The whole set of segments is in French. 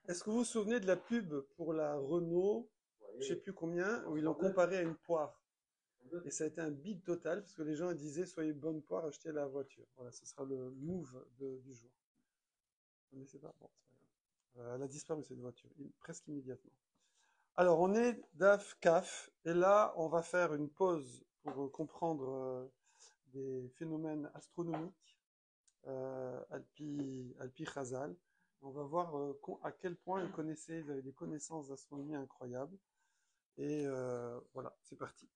Est-ce que vous vous souvenez de la pub pour la Renault, je sais plus combien, où ils l'ont comparé à une poire? Et ça a été un bide total, parce que les gens disaient, soyez bonne poire, achetez la voiture. Voilà, ce sera le move du jour. Vous ne connaissez pas? Bon, c'est pas grave. Elle a disparu cette voiture, presque immédiatement. Alors, on est DAF, CAF, et là, on va faire une pause pour comprendre des phénomènes astronomiques, Alpi Chazal. On va voir à quel point ils avaient des connaissances d'astronomie incroyables. Et voilà, c'est parti.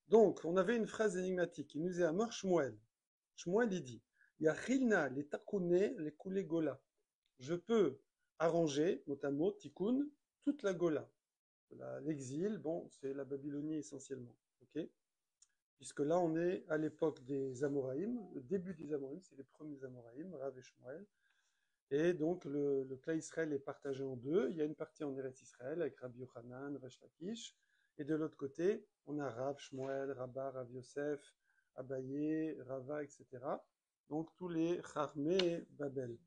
Donc, on avait une phrase énigmatique. Il nous est Amar Shmuel. Shmuel, il dit, Yachilna les takune les kule gola. Je peux arranger, mot à mot, tikkun, toute la gola. L'exil, bon, c'est la Babylonie essentiellement. Ok. Puisque là, on est à l'époque des Amoraïm, le début des Amoraïm, c'est les premiers Amoraïm, Rav et Shmuel. Et donc, le clan Israël est partagé en deux. Il y a une partie en Eretz Israël avec Rabbi Yochanan, Resh Lakish. Et de l'autre côté, on a Rav, Shmuel, Rabba, Rav Yosef, Abaye, Rava, etc. Donc, tous les Charmé Babel.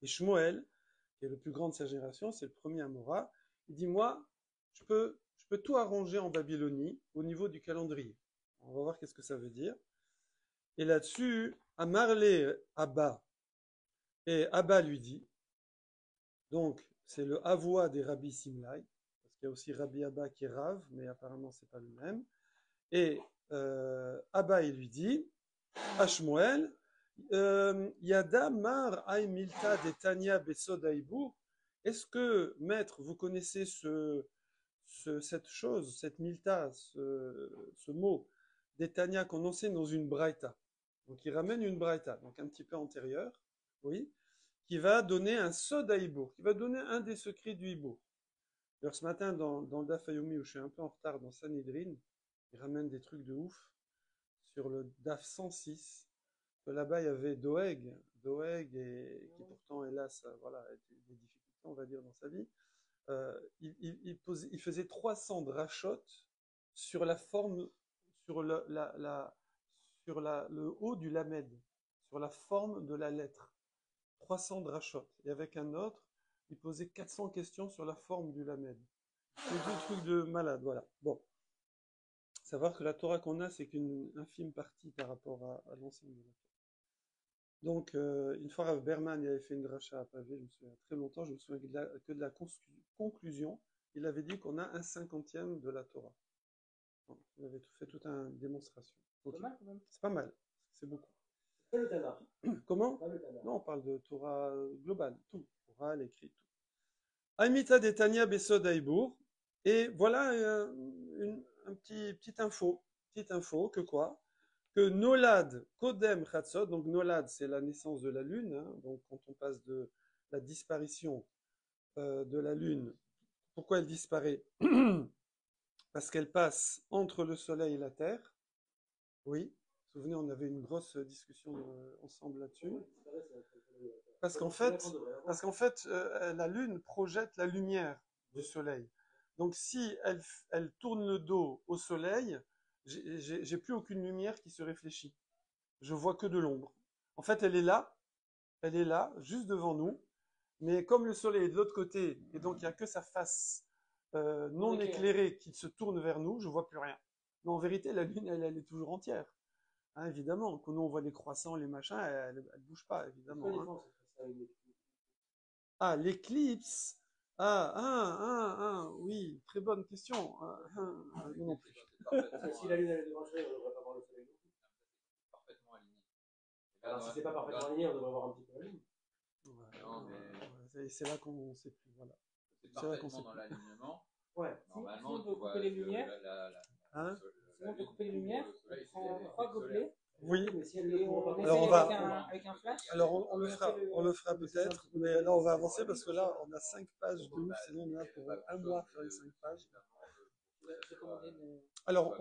Et Shmuel, qui est le plus grand de sa génération, c'est le premier Amora, il dit, moi, je peux tout arranger en Babylonie au niveau du calendrier. On va voir qu'est-ce que ça veut dire. Et là-dessus, Amarle Abba, et Abba lui dit, donc c'est le Avoua des Rabbi Simlai, parce qu'il y a aussi Rabbi Abba qui est Rav, mais apparemment c'est pas le même. Et Abba il lui dit, à Shmuel, Yada Mar Ay Milta de Tanya Besod Aïbour, est-ce que, maître, vous connaissez cette chose, cette Milta, ce mot, des Tanya qu'on enseigne dans une Braïta? Donc il ramène une Braïta, donc un petit peu antérieure, oui, qui va donner un Sod Aïbour, qui va donner un des secrets du Hibour. Alors ce matin, dans le Daf Yomi, où je suis un peu en retard dans Sanhedrin, il ramène des trucs de ouf sur le Daf 106, que là-bas il y avait Doeg, et qui pourtant, hélas, voilà, a eu des difficultés, on va dire, dans sa vie. Il faisait 300 drachot sur la forme, sur le haut du lamed, sur la forme de la lettre. 300 drachot. Et avec un autre, il posait 400 questions sur la forme du lamed. C'est deux trucs de malade, voilà. Bon. Savoir que la Torah qu'on a, c'est qu'une infime partie par rapport à l'ensemble de la Torah. Donc, une fois Rav Berman il avait fait une dracha à Pavé, je me souviens très longtemps, je me souviens que de la conclusion, il avait dit qu'on a un cinquantième de la Torah. Donc, il avait fait toute une démonstration. C'est pas mal quand même. C'est pas mal, c'est beaucoup. C'est pas le Tanakh. Comment? Pas le Tanakh. Non, on parle de Torah globale, tout. Torah, l'écrit, tout. Amita d'Etania Besod Aïbour. Et voilà un petite info, que quoi? Que Nolad Kodem Chatzot, donc Nolad c'est la naissance de la lune, hein, donc quand on passe de la disparition de la lune, pourquoi elle disparaît? Parce qu'elle passe entre le soleil et la terre, oui. Vous vous souvenez, on avait une grosse discussion ensemble là-dessus. Parce qu'en fait, la lune projette la lumière du soleil. Donc si elle tourne le dos au soleil, j'ai plus aucune lumière qui se réfléchit. Je vois que de l'ombre. En fait, elle est là, juste devant nous, mais comme le soleil est de l'autre côté, et donc il n'y a que sa face non éclairée qui se tourne vers nous, je ne vois plus rien. Mais en vérité, la lune, elle est toujours entière. Hein, évidemment, quand nous on voit les croissants, les machins, elle ne bouge pas, évidemment. Hein. Ah, l'éclipse. Oui, très bonne question. Non plus. Si la lune elle est devant le soleil, on ne devrait pas voir le soleil non plus. Parfaitement aligné. Alors si c'est pas parfaitement aligné, on devrait voir un petit peu la lune. C'est là qu'on ne sait plus. Voilà. C'est parfaitement dans l'alignement. Ouais. Normalement, si on peut couper les lumières, si on peut couper les lumières, on prend 3 gobelets. Oui. Et on alors essaie avec un flash. Alors on le fera peut-être, mais là on va avancer parce que là on a 5 pages de ouf, sinon on a pour un mois faire les 5 pages. Alors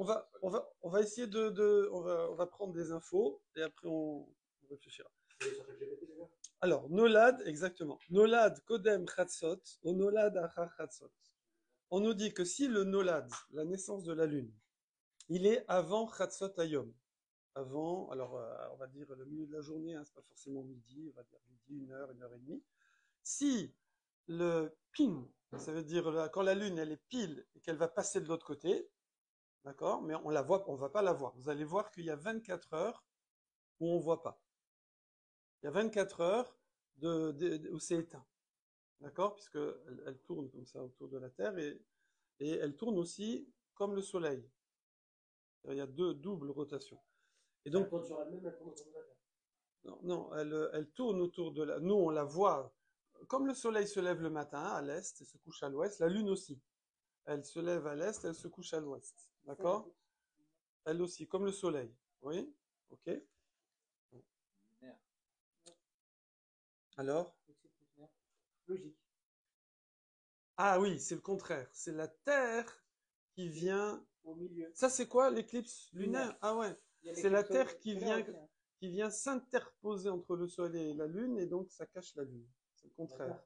on va essayer on va prendre des infos et après on réfléchira. Alors Nolad, exactement. Nolad Kodem Chatzot ou Nolad Achar Chatzot. On nous dit que si le Nolad, la naissance de la lune, il est avant Chatzot Hayom, avant, alors on va dire le milieu de la journée, hein, c'est pas forcément midi, on va dire midi, 1 heure et demie. Si le pin, ça veut dire quand la lune elle est pile et qu'elle va passer de l'autre côté, d'accord, mais on la voit, on va pas la voir. Vous allez voir qu'il y a 24 heures où on voit pas. Il y a 24 heures où c'est éteint, d'accord, puisque elle tourne comme ça autour de la Terre et elle tourne aussi comme le Soleil. Il y a deux doubles rotations. Et donc, Elle tourne sur elle-même, elle tourne autour de la Terre. non, non, elle tourne autour de la. Nous, on la voit comme le Soleil se lève le matin à l'est et se couche à l'ouest. La Lune aussi. Elle se lève à l'est, elle se couche à l'ouest. D'accord? Elle aussi, comme le Soleil. Oui? Ok. Alors? Logique. Ah oui, c'est le contraire. C'est la Terre qui vient. Au milieu. Ça, c'est quoi l'éclipse lunaire? Ah ouais. C'est la Terre qui vient s'interposer entre le Soleil et la Lune et donc ça cache la Lune. C'est le contraire.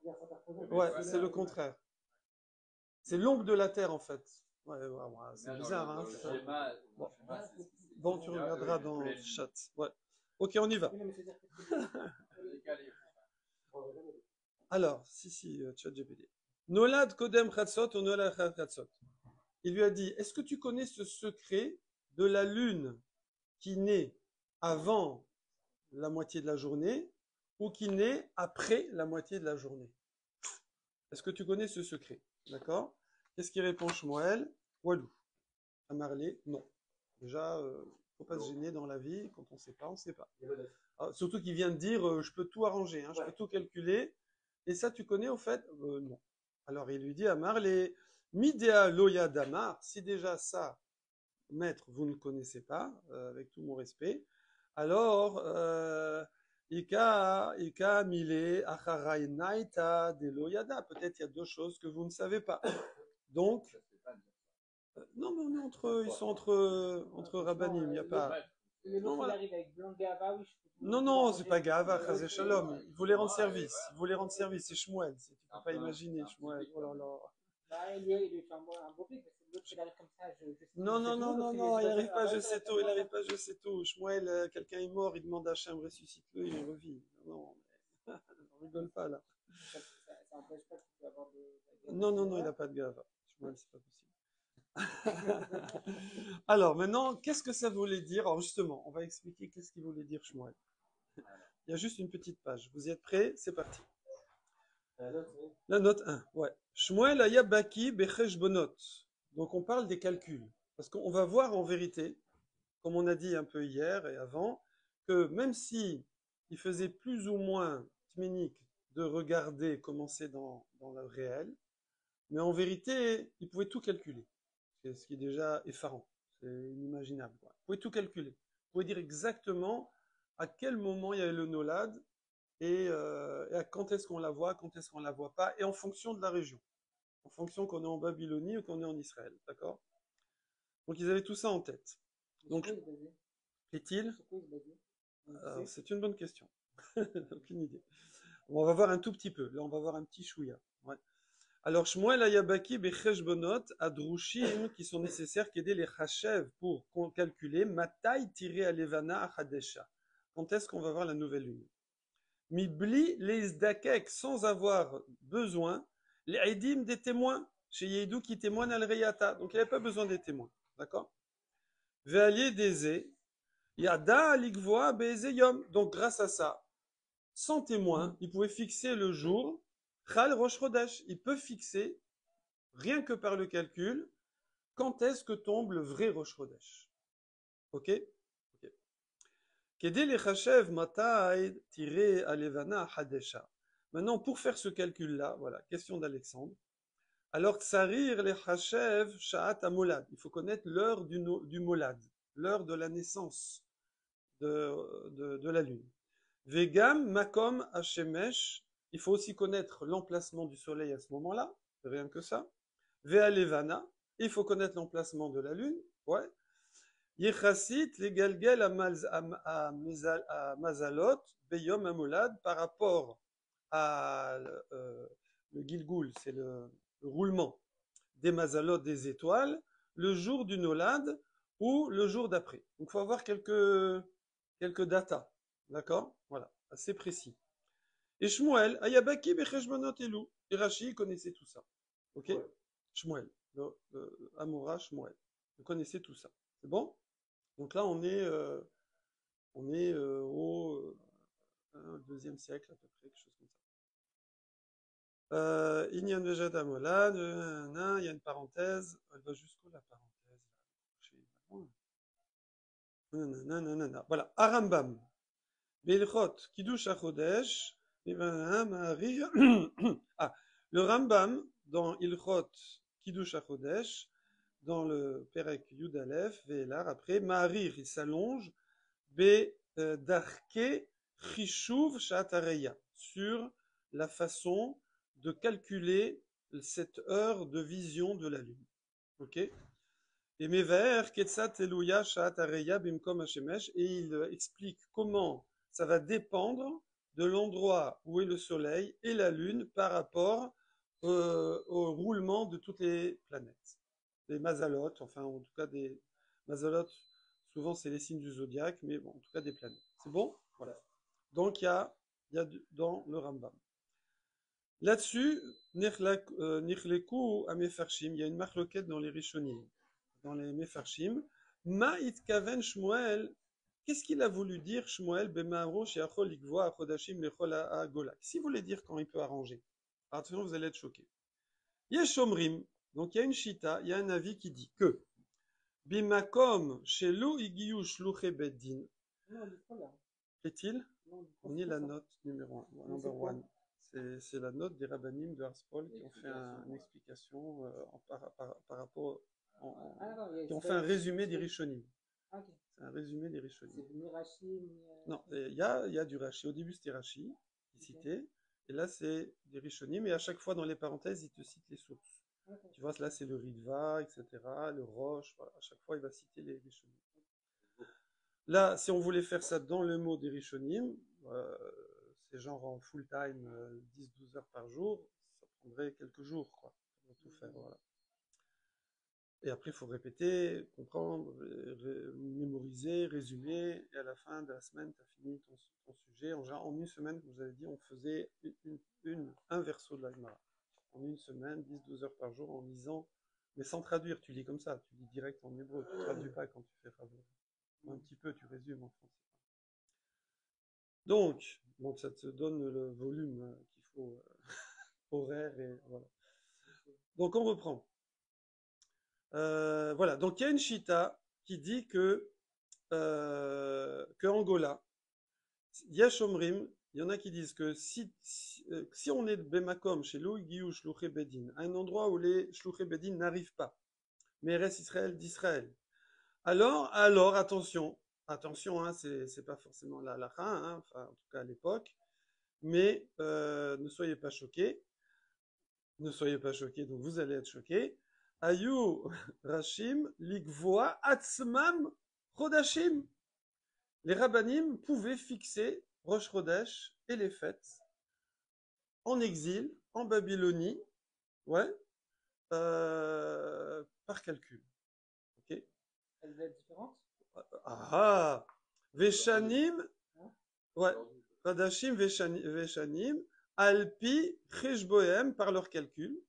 Ouais, c'est le contraire. C'est l'ombre de la Terre en fait. Ouais, c'est bizarre, hein. Bon, tu regarderas dans le chat. Ouais. Ok, on y va. Alors, si, ChatGPT. Nolad Kodem Khatsot ou Nolad Khatsot. Il lui a dit, est-ce que tu connais ce secret de la lune qui naît avant la moitié de la journée ou qui naît après la moitié de la journée? Est-ce que tu connais ce secret? D'accord? Qu'est-ce qu'il répond Shmuel? Walou. Amarlé, non. Déjà, faut pas se gêner dans la vie. Quand on sait pas, on sait pas. Alors, surtout qu'il vient de dire, je peux tout arranger, hein, je peux tout calculer. Et ça, tu connais au fait? Non. Alors il lui dit Amarlé, Midea Loya Damar, si déjà ça, maître, vous ne connaissez pas, avec tout mon respect, alors, Ika Mile Acharai Naita de Loyada, peut-être il y a deux choses que vous ne savez pas. Donc, non, mais on est ils sont entre rabbanim, il n'y a pas. Non, voilà. Arrive avec blanc Gava, oui, non, c'est pas Gava, Chazé Shalom. Il voulait rendre service. C'est Shmuel. Tu peux pas imaginer, Shmuel. Oh là là. Bah, il lui fait un beau pic, parce que l'autre, il arrive comme ça. Non, il n'arrive pas, je sais tout. Il n'arrive pas, je sais tout. Shmuel, quelqu'un est mort, il demande à Hachem, ressuscite-le, il revit. Non, on rigole pas là. Ça n'empêche pas qu'il peut avoir de. Non, il n'a pas de Gava. Shmuel, c'est pas possible. Alors maintenant, qu'est-ce que ça voulait dire? Alors justement, on va expliquer qu'est-ce qu'il voulait dire Shmuel. Il y a juste une petite page. Vous y êtes prêts? C'est parti. La note 1, ouais. Shmuel ayabaki becheshbonot. Donc on parle des calculs. Parce qu'on va voir en vérité, comme on a dit un peu hier et avant, que même si il faisait plus ou moins tménique de regarder comment c'est dans le réel, mais en vérité, il pouvait tout calculer. C'est ce qui est déjà effarant. C'est inimaginable. Quoi. Vous pouvez tout calculer. Vous pouvez dire exactement à quel moment il y a le nolad et à quand est-ce qu'on la voit, quand est-ce qu'on la voit pas, et en fonction de la région. En fonction qu'on est en Babylonie ou qu'on est en Israël. D'accord? Donc ils avaient tout ça en tête. Donc, est-il? C'est une bonne question. Aucune idée. On va voir un tout petit peu. Là, on va voir un petit chouïa. Ouais. Alors, Shmuel Ayabaki becheshbonot adrushim qui sont nécessaires qu'aider les chashev pour calculer matai tiré à levana achadesha. Quand est-ce qu'on va voir la nouvelle lune? Mibli les izdakek sans avoir besoin les aidim des témoins chez Yedou qui témoignent al reyata. Donc il n'y avait pas besoin des témoins. D'accord? Ve'alier dezé yada alikvoa be'eze yom. Donc grâce à ça, sans témoin, il pouvait fixer le jour. Chal Rosh Chodesh, il peut fixer, rien que par le calcul, quand est-ce que tombe le vrai Rosh Chodesh. Ok? Kedé le chachev matai tiré alevana hadesha. Maintenant, pour faire ce calcul-là, voilà, question d'Alexandre. Alors, tsarir le chachev sha'at amolad. Il faut connaître l'heure du molad, l'heure de la naissance de la lune. Vegam makom hashemesh. Il faut aussi connaître l'emplacement du soleil à ce moment-là, rien que ça. Ve'alevana, il faut connaître l'emplacement de la lune, ouais. Yechasit les galgel à mazalot beyom amolad par rapport à le gilgoul, c'est le roulement des mazalot des étoiles, le jour du nolad ou le jour d'après. Donc il faut avoir quelques datas, d'accord? Voilà, assez précis. Et Shmuel, Ayabaki Becheshbonot Elou. Et Rashi connaissait tout ça. Ok? Ouais. Shmuel, Amora Shmuel. Vous connaissez tout ça. C'est bon? Donc là, on est au deuxième siècle à peu près, quelque chose comme ça. Inyan Vejat Amola, il y a une parenthèse. Elle va jusqu'où la parenthèse? Voilà. Arambam. Beilchot Kiddush HaChodesh. Ah, le Rambam dans Ilchot Kiddush HaChodesh, dans le Perek Yud Aleph, Ve'elar, après, Ma'arir, il s'allonge, Darke Chishuv Sha'atareya, sur la façon de calculer cette heure de vision de la lune. Ok? Et Mever Ketzat Eluya Sha'atareya Bimkom Hashemesh, et il explique comment ça va dépendre de l'endroit où est le soleil et la lune par rapport au roulement de toutes les planètes. Des mazalotes, enfin en tout cas des mazalotes, souvent c'est les signes du zodiaque, mais bon, en tout cas des planètes. C'est bon? Voilà. Donc il y a dans le Rambam. Là-dessus, Nichleku à Mefarshim, il y a une marloquette dans les Rishonim, dans les Mefarshim. Ma itkaven Shmuel, qu'est-ce qu'il a voulu dire Shmuel bemaro sheachol ikvoa achodashim lechol ha'golak? S'il voulait dire quand il peut arranger. Attention, vous allez être choqués. Yesh omrim, donc il y a une shita, il y a un avis qui dit que bimakom shelo igiyu shluche beddin. Est-il? On est la note numéro 1, number 1. C'est la note des rabbanim de Harspol qui ont fait une explication par rapport, qui ont fait un résumé des Rishonim. C'est un résumé des Rishonim. C'est ni Rashi, ni... Non, il y a du Rashi. Au début, c'était Rashi qui citait. Et là, c'est des Rishonim. Et à chaque fois, dans les parenthèses, il te cite les sources. Tu vois, là, c'est le Ritva, etc., le Roche. Voilà. À chaque fois, il va citer les Rishonim. Là, si on voulait faire ça dans le mot des Rishonim, c'est genre en full time, 10-12 heures par jour, ça prendrait quelques jours, quoi, pour tout faire, voilà. Et après, il faut répéter, comprendre, mémoriser, résumer, et à la fin de la semaine, tu as fini ton sujet. En une semaine, vous avez dit, on faisait un verso de la Gemara. En une semaine, 10-12 heures par jour, en lisant, mais sans traduire, tu lis comme ça, tu lis direct en hébreu, tu ne traduis pas quand tu fais favori. Un petit peu, tu résumes en français. Donc ça te donne le volume qu'il faut, horaire, et voilà. Donc on reprend. Voilà, donc il y a une chita qui dit que Angola, Yashomrim, il y en a qui disent que si on est de Bemakom, chez Louigiou, Shlouché Bedin, un endroit où les Shlouché Bedin n'arrivent pas, mais reste Israël d'Israël, alors attention, hein, c'est pas forcément la halakha, hein, enfin, en tout cas à l'époque, mais ne soyez pas choqués, donc vous allez être choqués. Ayu Rashim Ligvoa Atzmam Chodashim. Les rabbanim pouvaient fixer Rosh Chodesh et les fêtes en exil, en Babylonie, ouais, par calcul. Ok. Elle va être différente? Ah, Veshanim, ouais, Chodashim Veshanim, Alpi Cheshbohem par leur calcul.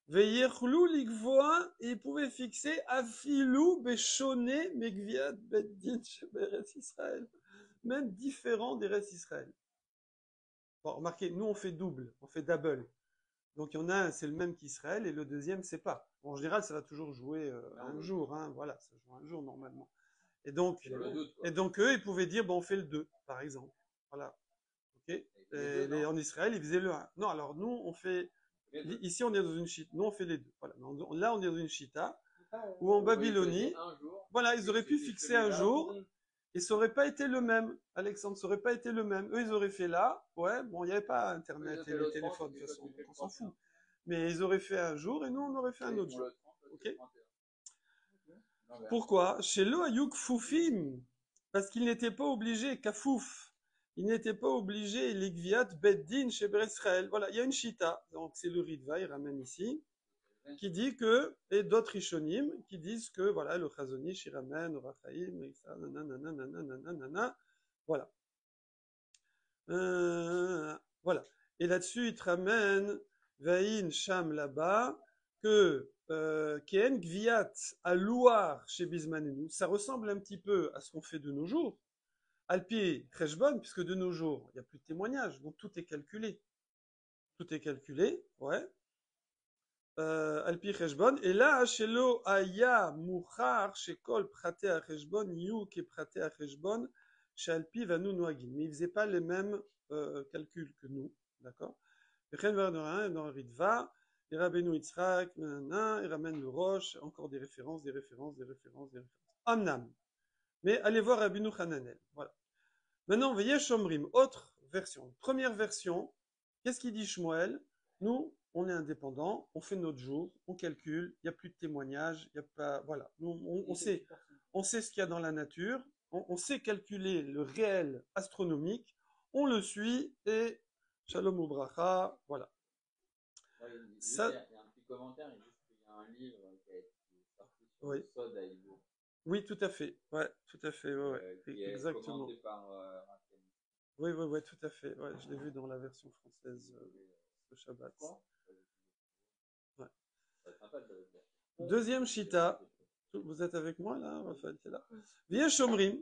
Veyechlou Ligvoa, et ils pouvaient fixer Afilou Beshoné Megviat Beddin Sheberetz Israël, même différent des restes Israël. Bon, remarquez, nous on fait double, on fait double. Donc il y en a un, c'est le même qu'Israël, et le deuxième, c'est pas. Bon, en général, ça va toujours jouer un jour, hein, voilà, ça joue un jour normalement. Et donc eux, ils pouvaient dire, bon, on fait le 2, par exemple. Voilà. Ok. Et en Israël, ils faisaient le 1. Non, alors nous, on fait. Ici, on est dans une chita. Nous, on fait les deux. Voilà. Là, on est dans une chita où en Babylonie, voilà, ils auraient pu fixer un jour et ça aurait pas été le même. Alexandre, ça aurait pas été le même. Eux, ils auraient fait là. Ouais, bon, il n'y avait pas Internet et les téléphones de toute façon, donc on s'en fout. Mais ils auraient fait un jour et nous, on aurait fait un autre jour. Ok. Pourquoi? Chez le Ayuk Foufim, parce qu'il n'était pas obligé, Kafouf. Il n'était pas obligé, l'Igviat Beddin chez Israël. Voilà, il y a une chita, donc c'est le Ritva, il ramène ici, qui dit que, et d'autres Rishonim, qui disent que, voilà, le Chazonish, il ramène, le Rachaim, et ça, nanana, voilà. Voilà. Et là-dessus, il te ramène Vaïn Sham là-bas que Ken Gviat à Louar chez Bismanenu, ça ressemble un petit peu à ce qu'on fait de nos jours. Alpi Reshbon, puisque de nos jours, il n'y a plus de témoignages, donc tout est calculé. Tout est calculé, ouais. Alpi Reshbon. Et là, chez lo Aya Mouchar, chez Kol Praté à Reshbon, You qui Praté à Reshbon, chez Alpi Vanu Noagin. Mais ils ne faisaient pas les mêmes calculs que nous, d'accord? Et Chen Varnorin, dans Ritva, et Rabbeinu Yitzhak, il ramène le Roche, encore des références. Amnam. Mais allez voir Rabbeinu Hananel. Voilà. Maintenant, veillez Shomrim, autre version. Première version, qu'est-ce qu'il dit Shmuel? Nous, on est indépendants, on fait notre jour, on calcule, il n'y a plus de témoignages, il n'y a pas, voilà. Nous, on sait ce qu'il y a dans la nature, on sait calculer le réel astronomique, on le suit et Shalom Ubracha, voilà. Ça... Il y a un petit commentaire, il dit qu'il y a un livre qui a été sorti sur le Sod à Ibo. Oui, tout à fait. Ouais, tout à fait. Ouais, qui est exactement. Commenté par oui, tout à fait. Ouais, je l'ai vu dans la version française de Shabbat. Ouais. Deuxième Shita. Vous êtes avec moi là, Raphaël, t'es là. Veillez Shomrim.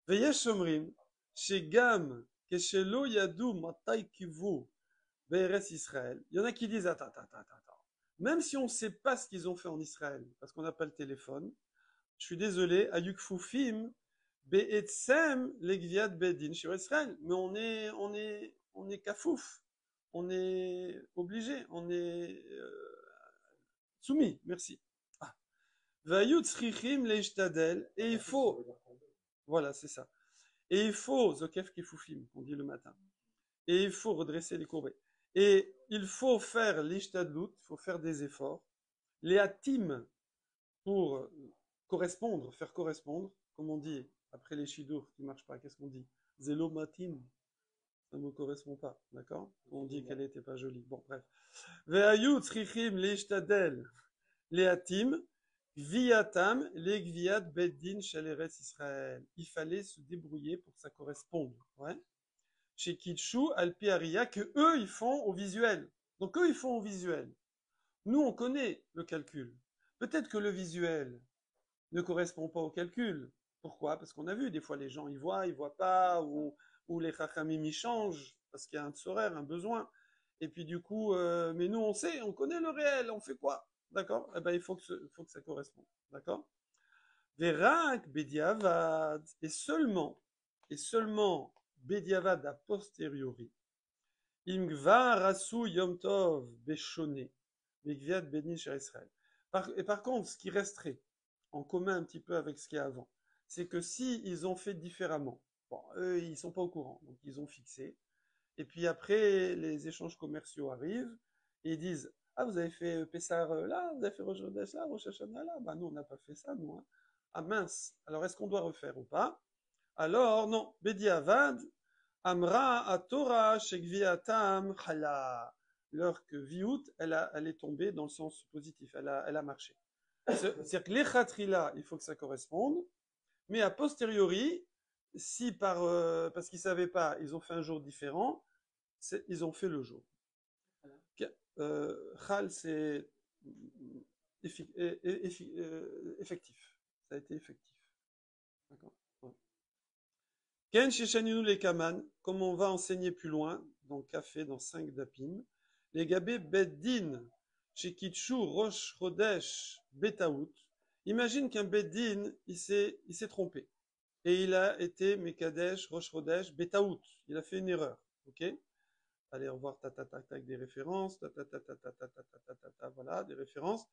Veillez Shomrim. Chez Gam, Keshelo Yadou Matai Kivu, Be'eretz Israël. Il y en a qui disent attends. Même si on ne sait pas ce qu'ils ont fait en Israël, parce qu'on n'a pas le téléphone, je suis désolé, Ayuk Foufim, Be'etzem, Legviat Bedin, chez Israël. Mais on est kafouf. On est obligé, on est soumis, merci. Vayut Tzrichim Leishtadel, et il faut, voilà, c'est ça. Et il faut, Zokef Kifoufim, on dit le matin. Et il faut redresser les courbées. Et il faut faire l'ishtadlut, il faut faire des efforts. Les atim pour correspondre, faire correspondre, comme on dit après les shidour qui ne marchent pas, qu'est-ce qu'on dit? Zelomatim, ça ne me correspond pas, d'accord? On dit qu'elle n'était pas jolie. Bon, bref. Ve'ayut tzrichim l'ishtadel, les atim, viatam, les gviat beddin shaleres Israël. Il fallait se débrouiller pour que ça corresponde, ouais. Chez Kitshu, Alpi Aria, que eux, ils font au visuel. Donc eux, ils font au visuel. Nous, on connaît le calcul. Peut-être que le visuel ne correspond pas au calcul. Pourquoi? Parce qu'on a vu, des fois, les gens, ils voient pas, ou les chachamim, ils changent, parce qu'il y a un tsorer, un besoin. Et puis du coup, mais nous, on sait, on connaît le réel, on fait quoi? D'accord? Eh ben, il faut que ça corresponde. D'accord? Verak, Bediavad, et seulement, Bediavad a posteriori. Imgva rasu yom tov beshone. Begviat beni chez Israël. Et par contre, ce qui resterait en commun un petit peu avec ce qu'il y a avant, c'est que si ils ont fait différemment, bon, eux, ils sont pas au courant, donc ils ont fixé. Et puis après, les échanges commerciaux arrivent et ils disent, ah, vous avez fait Pessar là, vous avez fait Rosh Chodesh là, Rosh Hashanah là. Bah, nous, on n'a pas fait ça, nous. Hein. Ah mince. Alors, est-ce qu'on doit refaire ou pas? Alors, non. Bediavad, Amra à Torah, Shekviatam, Chala. L'heure que Viout, elle est tombée dans le sens positif, elle a marché. C'est-à-dire que les Khatrila, il faut que ça corresponde, mais a posteriori, si parce qu'ils ne savaient pas, ils ont fait un jour différent, ils ont fait le jour. Khal, c'est effectif. Ça a été effectif. D'accord. Ken Shechaninu les Kaman, comme on va enseigner plus loin, dans Café, dans 5 d'Apim, les Gabé Beddin, chez Kitshu, Rosh Chodesh, Betaout. Imagine qu'un Beddin, il s'est trompé. Et il a été Mekadesh, Rosh Chodesh, Betaout. Il a fait une erreur. Ok? Allez, on va voir des références, voilà, des références.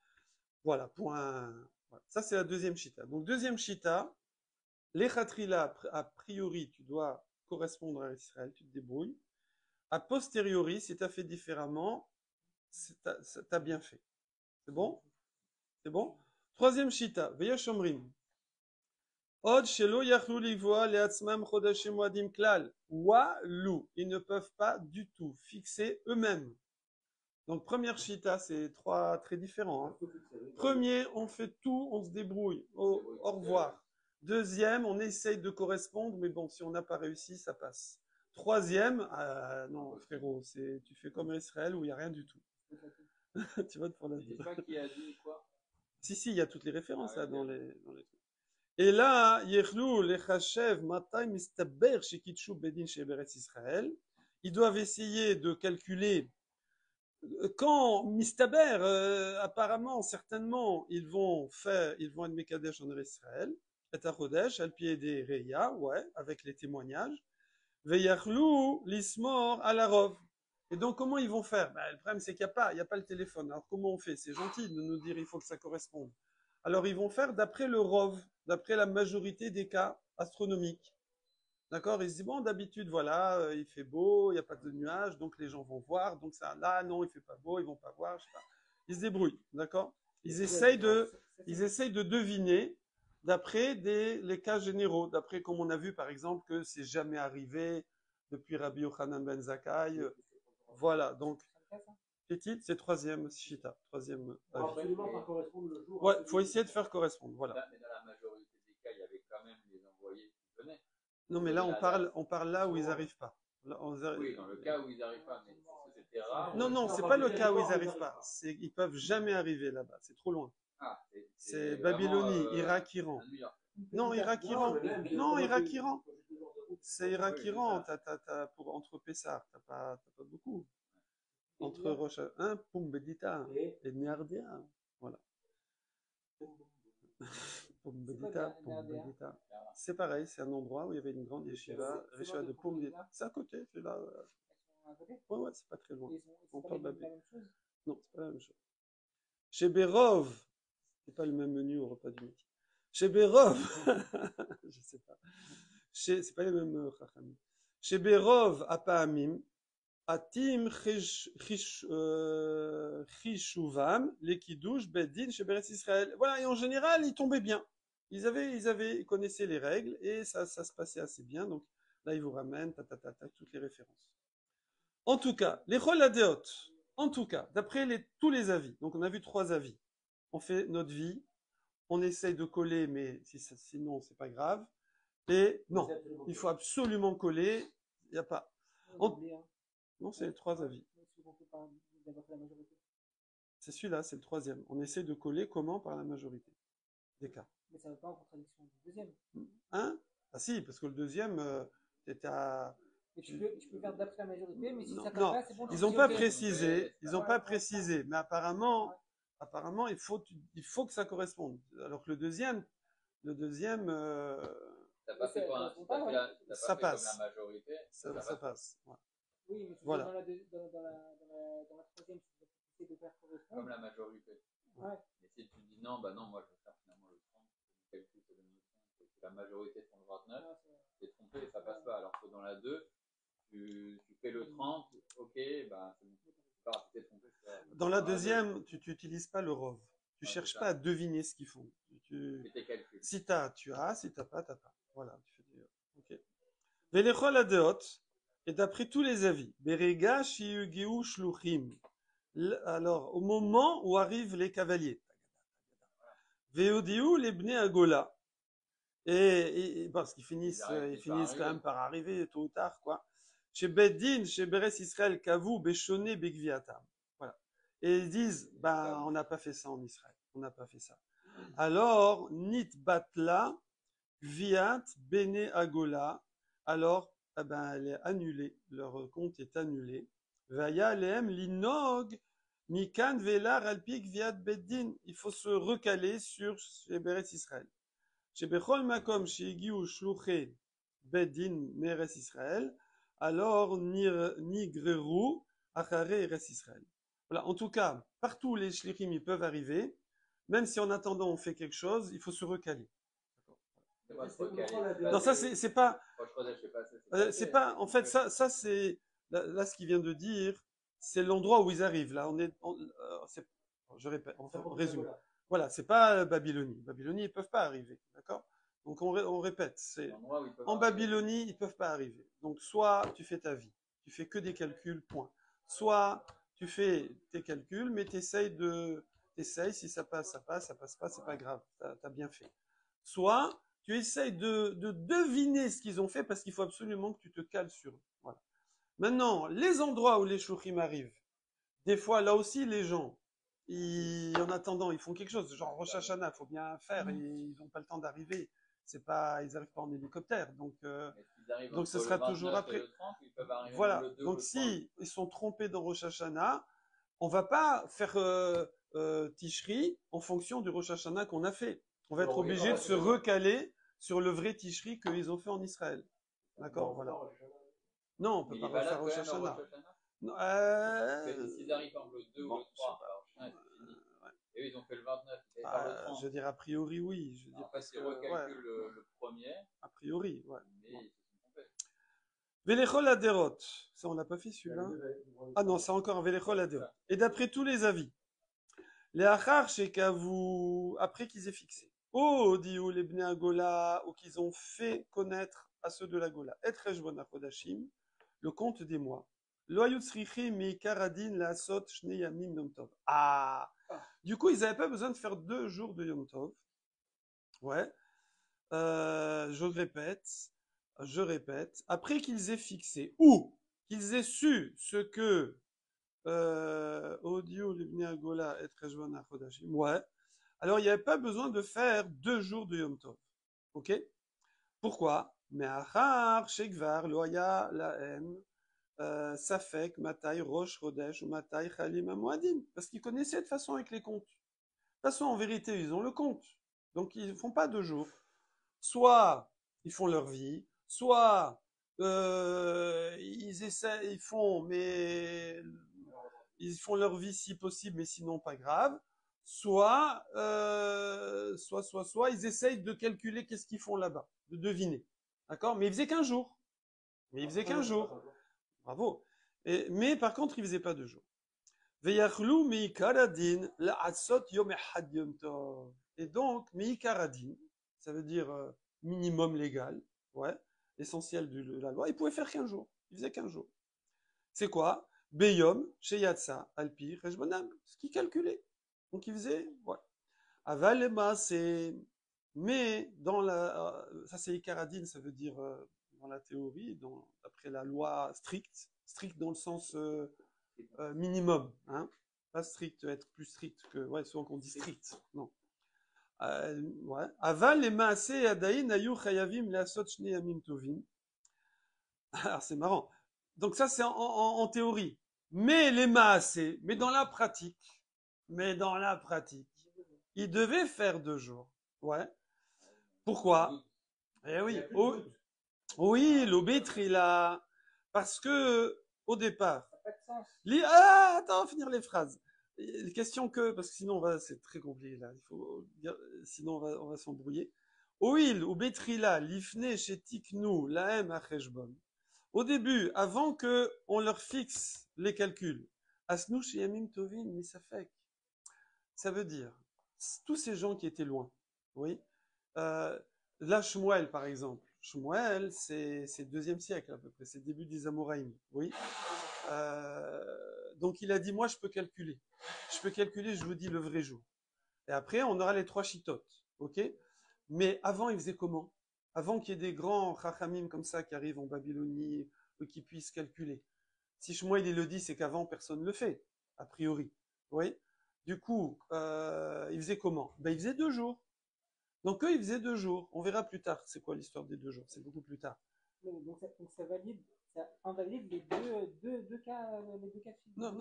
Voilà, point. Voilà. Ça, c'est la deuxième chita. Donc, deuxième chita, les khatrila, a priori, tu dois correspondre à Israël, tu te débrouilles. A posteriori, si tu as fait différemment, t'as bien fait. C'est bon? C'est bon? Troisième chita, Veyashomrim. Od shelo yachlu livua leatzmam chodashim wadim klal. Walou. Ils ne peuvent pas du tout fixer eux-mêmes. Donc, première chita, c'est trois très différents. Hein. Premier, on fait tout, on se débrouille. Au revoir. Deuxième, on essaye de correspondre, mais bon, si on n'a pas réussi, ça passe. Troisième, non, frérot, tu fais comme Israël où il n'y a rien du tout. Tu vas te prendre la Je sais pas qui a dit quoi. Si, il y a toutes les références là dans les trucs. Et là, Yechlou, Lechashev, Matai, Mistaber, Shekitshu, Bedin, Sheberet Israël, ils doivent essayer de calculer quand Mistaber, apparemment, certainement, ils vont être Mekadesh en Israël, et à Chodesh, al pied des Reya, ouais, avec les témoignages, Veyachlou, l'Ismor, à la Rov. Et donc, comment ils vont faire? Le problème, c'est qu'il n'y a pas le téléphone. Alors, comment on fait? C'est gentil de nous dire il faut que ça corresponde. Alors, ils vont faire d'après le Rov, d'après la majorité des cas astronomiques. D'accord? Ils se disent, bon, d'habitude, voilà, il fait beau, il n'y a pas de nuages, donc les gens vont voir. Donc, ça, là, non, il fait pas beau, ils vont pas voir, je sais pas. Ils se débrouillent, d'accord? Ils essayent de deviner d'après les cas généraux, d'après comme on a vu, par exemple, que c'est jamais arrivé depuis Rabbi Yochanan ben Zakkai. Voilà, donc, petit, c'est troisième Shita, troisième. Absolument pas correspondre le jour. Ouais, faut essayer de faire correspondre, voilà. Mais dans la majorité des cas, il y avait quand même les envoyés qui venaient. Non, mais là, on parle là où ils n'arrivent pas. Là, oui, dans le cas où ils n'arrivent pas, mais c'était rare. Non, c'est pas le cas où ils n'arrivent pas. Ils peuvent jamais arriver là-bas, c'est trop loin. Ah, c'est Babylonie, Irak, Iran. Non, Irak, Iran. Non, Irak, Iran. C'est Irak, Iran. Pour entre Pessar, t'as pas beaucoup. Entre Roche, Pumbedita et Niardea. Voilà. Pumbedita. C'est pareil, c'est un endroit où il y avait une grande yeshiva, yeshiva de Pumbedita. C'est à côté, c'est là. Ouais, c'est pas très loin. C'est pas la même chose. Non, c'est pas la même chose. Chez Berov, c'est pas le même menu au repas du midi. Chez Berov, je sais pas. C'est pas les mêmes chachamim. Chez Berov, Apahamim, Atim Chishuvam, les Kiddush, Beddin, chez Beretz Israël. Voilà, et en général, ils tombaient bien. Ils connaissaient les règles et ça se passait assez bien. Donc là, ils vous ramènent toutes les références. En tout cas, les Choladeot, en tout cas, d'après tous les avis, donc on a vu 3 avis. On fait notre vie, on essaye de coller, mais sinon, c'est pas grave. Et non, il faut absolument coller, il n'y a pas. Non, c'est les 3 avis. C'est celui-là, c'est le 3e. On essaie de coller comment par la majorité des cas. Mais ça ne va pas en contradiction du deuxième. Hein? Ah si, parce que le deuxième, c'était à... Mais tu peux faire d'après la majorité, mais si ça non, pas, c'est bon. Ils n'ont pas précisé, mais apparemment, il faut que ça corresponde. Alors que le deuxième, ça passe. Ça passe. Ouais. Oui, mais voilà. Dans la troisième, tu essaies de faire correspondre. Comme la majorité. Ouais. Mais si tu dis non, moi je vais faire finalement le 30, c'est la majorité font le 29, t'es trompé et ça passe pas. Alors que dans la 2, tu fais le 30, ok, c'est bon. T'es trompé. Dans la deuxième, tu n'utilises pas le rov. Tu cherches pas à deviner ce qu'ils font. Si t'as, tu as, si t'as pas, t'as pas. Voilà. Ok. Velechol adeot, et d'après tous les avis, berega shiugiu shluchim. Alors, au moment où arrivent les cavaliers, veodiu les bnei agola, et parce qu'ils finissent quand même par arriver tôt ou tard, quoi. Chez Beddin, chez Beres Israël, Kavu, Beshoné, Begviatam. Voilà. Et ils disent, on n'a pas fait ça en Israël. On n'a pas fait ça. Alors, Nit Batla, Gviat, Bene Agola. Alors, elle est annulée. Leur compte est annulé. Vaya Lehem Linog, Mikan Velar Alpi Gviat Beddin. Il faut se recaler sur chez Beres Israël. Chez Bechol Makom, chez Igiu Shluché, Beddin, Meres Israël. Alors, Nigreru, Achare et Res Israël. Voilà, en tout cas, partout les shlichim ils peuvent arriver, même si en attendant on fait quelque chose, il faut se recaler. Non, ça c'est pas. C'est pas. En fait, ça c'est là ce qu'il vient de dire, c'est l'endroit où ils arrivent. Là, je répète, enfin, résume. Voilà, c'est pas Babylonie. Babylonie, ils peuvent pas arriver, d'accord? Donc on répète, en Babylonie, ils peuvent pas arriver. Donc soit tu fais ta vie, tu fais que des calculs, point. Soit tu fais tes calculs, mais t'essayes, si ça passe, ça passe pas, c'est pas grave, t'as bien fait. Soit tu essayes de deviner ce qu'ils ont fait parce qu'il faut absolument que tu te cales sur eux. Voilà. Maintenant, les endroits où les shluchim arrivent, des fois, là aussi, les gens, en attendant, ils font quelque chose. Genre Rosh Hashanah, il faut bien faire et ils n'ont pas le temps d'arriver. C'est pas, ils n'arrivent pas en hélicoptère. Donc ce sera toujours après. 30, ils peuvent arriver voilà. le 2 Donc ou le 3. si ils sont trompés dans Rosh Hashanah, on va pas faire Tishri en fonction du Rosh Hashanah qu'on a fait. On va être obligé de se recaler sur le vrai Tishri qu'ils ont fait en Israël. D'accord, voilà. Non, on peut pas refaire Rosh Hashanah. S'ils arrivent en le 2 ou le 3, alors c'est fini. Et eux, ils ont fait le 29, ils allaient faire le 30. Je veux dire, a priori, oui. Je veux dire, après, ils recalculent le premier. A priori, ouais. Mais ils se sont trompés. Velechol Aderot. Ça, on l'a pas fait celui-là. Ah non, c'est encore Velechol Aderot. Et d'après tous les avis, les Achar Shekavu, après qu'ils aient fixé, Diou les Bnei Agola, ou qu'ils ont fait connaître à ceux de la Gola, Et Rejbon Achodashim, le compte des mois. Lo hayut tzrichim meikar adin la'asot shnei yamim Yom Tov. Du coup, ils n'avaient pas besoin de faire 2 jours de Yom Tov. Ouais. Je répète. Après qu'ils aient fixé, ou qu'ils aient su ce que Audio, Libni Agola et Trejvan Achodashim. Ouais. Alors, il n'y avait pas besoin de faire 2 jours de Yom Tov. Ok? Pourquoi? Mais achar shekvar loya lahem safek matai rosh chodesh ou matai chalim amoadim. Parce qu'ils connaissaient de façon avec les comptes. De toute façon, en vérité, ils ont le compte. Donc, ils ne font pas 2 jours. Soit ils font leur vie, soit ils font leur vie si possible, mais sinon pas grave. Soit ils essayent de calculer qu'est-ce qu'ils font là-bas, de deviner. D'accord? Mais ils faisaient qu'un jour. Bravo. Mais par contre, ils faisaient pas 2 jours. Veyachlu meikaradin la'atzot yom echad yom tov. Et donc, meikaradin, ça veut dire minimum légal, ouais, essentiel de la loi, ils pouvaient faire 15 jours. Ils faisaient 15 jours. C'est quoi? Beyom, Sheyatsa, Alpi, Rejbonam, ce qui calculait. Donc ils faisaient, ouais. Avalema, c'est. Mais dans la. Ça, c'est Ikaradine, ça veut dire dans la théorie, d'après la loi stricte dans le sens minimum, hein. Pas strict, être plus strict que. Ouais, souvent qu'on dit strict, non. Ouais. Aval les maaseh adayin ayu chayavim leasot shnei yamim tovim. Alors c'est marrant. Donc ça c'est en théorie. Mais les maaseh, mais dans la pratique, ils devaient faire 2 jours. Ouais. Pourquoi? Eh oui. Oui, l'obétrila. Parce que au départ. Attends, finir les phrases. Question que, parce que sinon c'est très compliqué là, sinon on va s'embrouiller. Oil ou betrila lifne shetiknu laem acheshbon. Au début, avant que on leur fixe les calculs, asnu sheyamim tovin misafek. Ça veut dire tous ces gens qui étaient loin. Oui. Là, Shmuel par exemple. Shmuel, c'est 2e siècle à peu près, c'est début des Amoraïm. Oui. Donc il a dit, moi je peux calculer, je vous dis le vrai jour. Et après on aura les 3 chitotes, ok? Mais avant il faisait comment? Avant qu'il y ait des grands chachamim comme ça qui arrivent en Babylonie, ou qui puissent calculer. Si Shmuel il le dit, c'est qu'avant personne ne le fait, a priori. Oui. Du coup, il faisait comment? Ben il faisait 2 jours. Donc eux ils faisaient 2 jours. On verra plus tard c'est quoi l'histoire des 2 jours, c'est beaucoup plus tard. Donc ça valide. Ça invalide les deux cas. Non,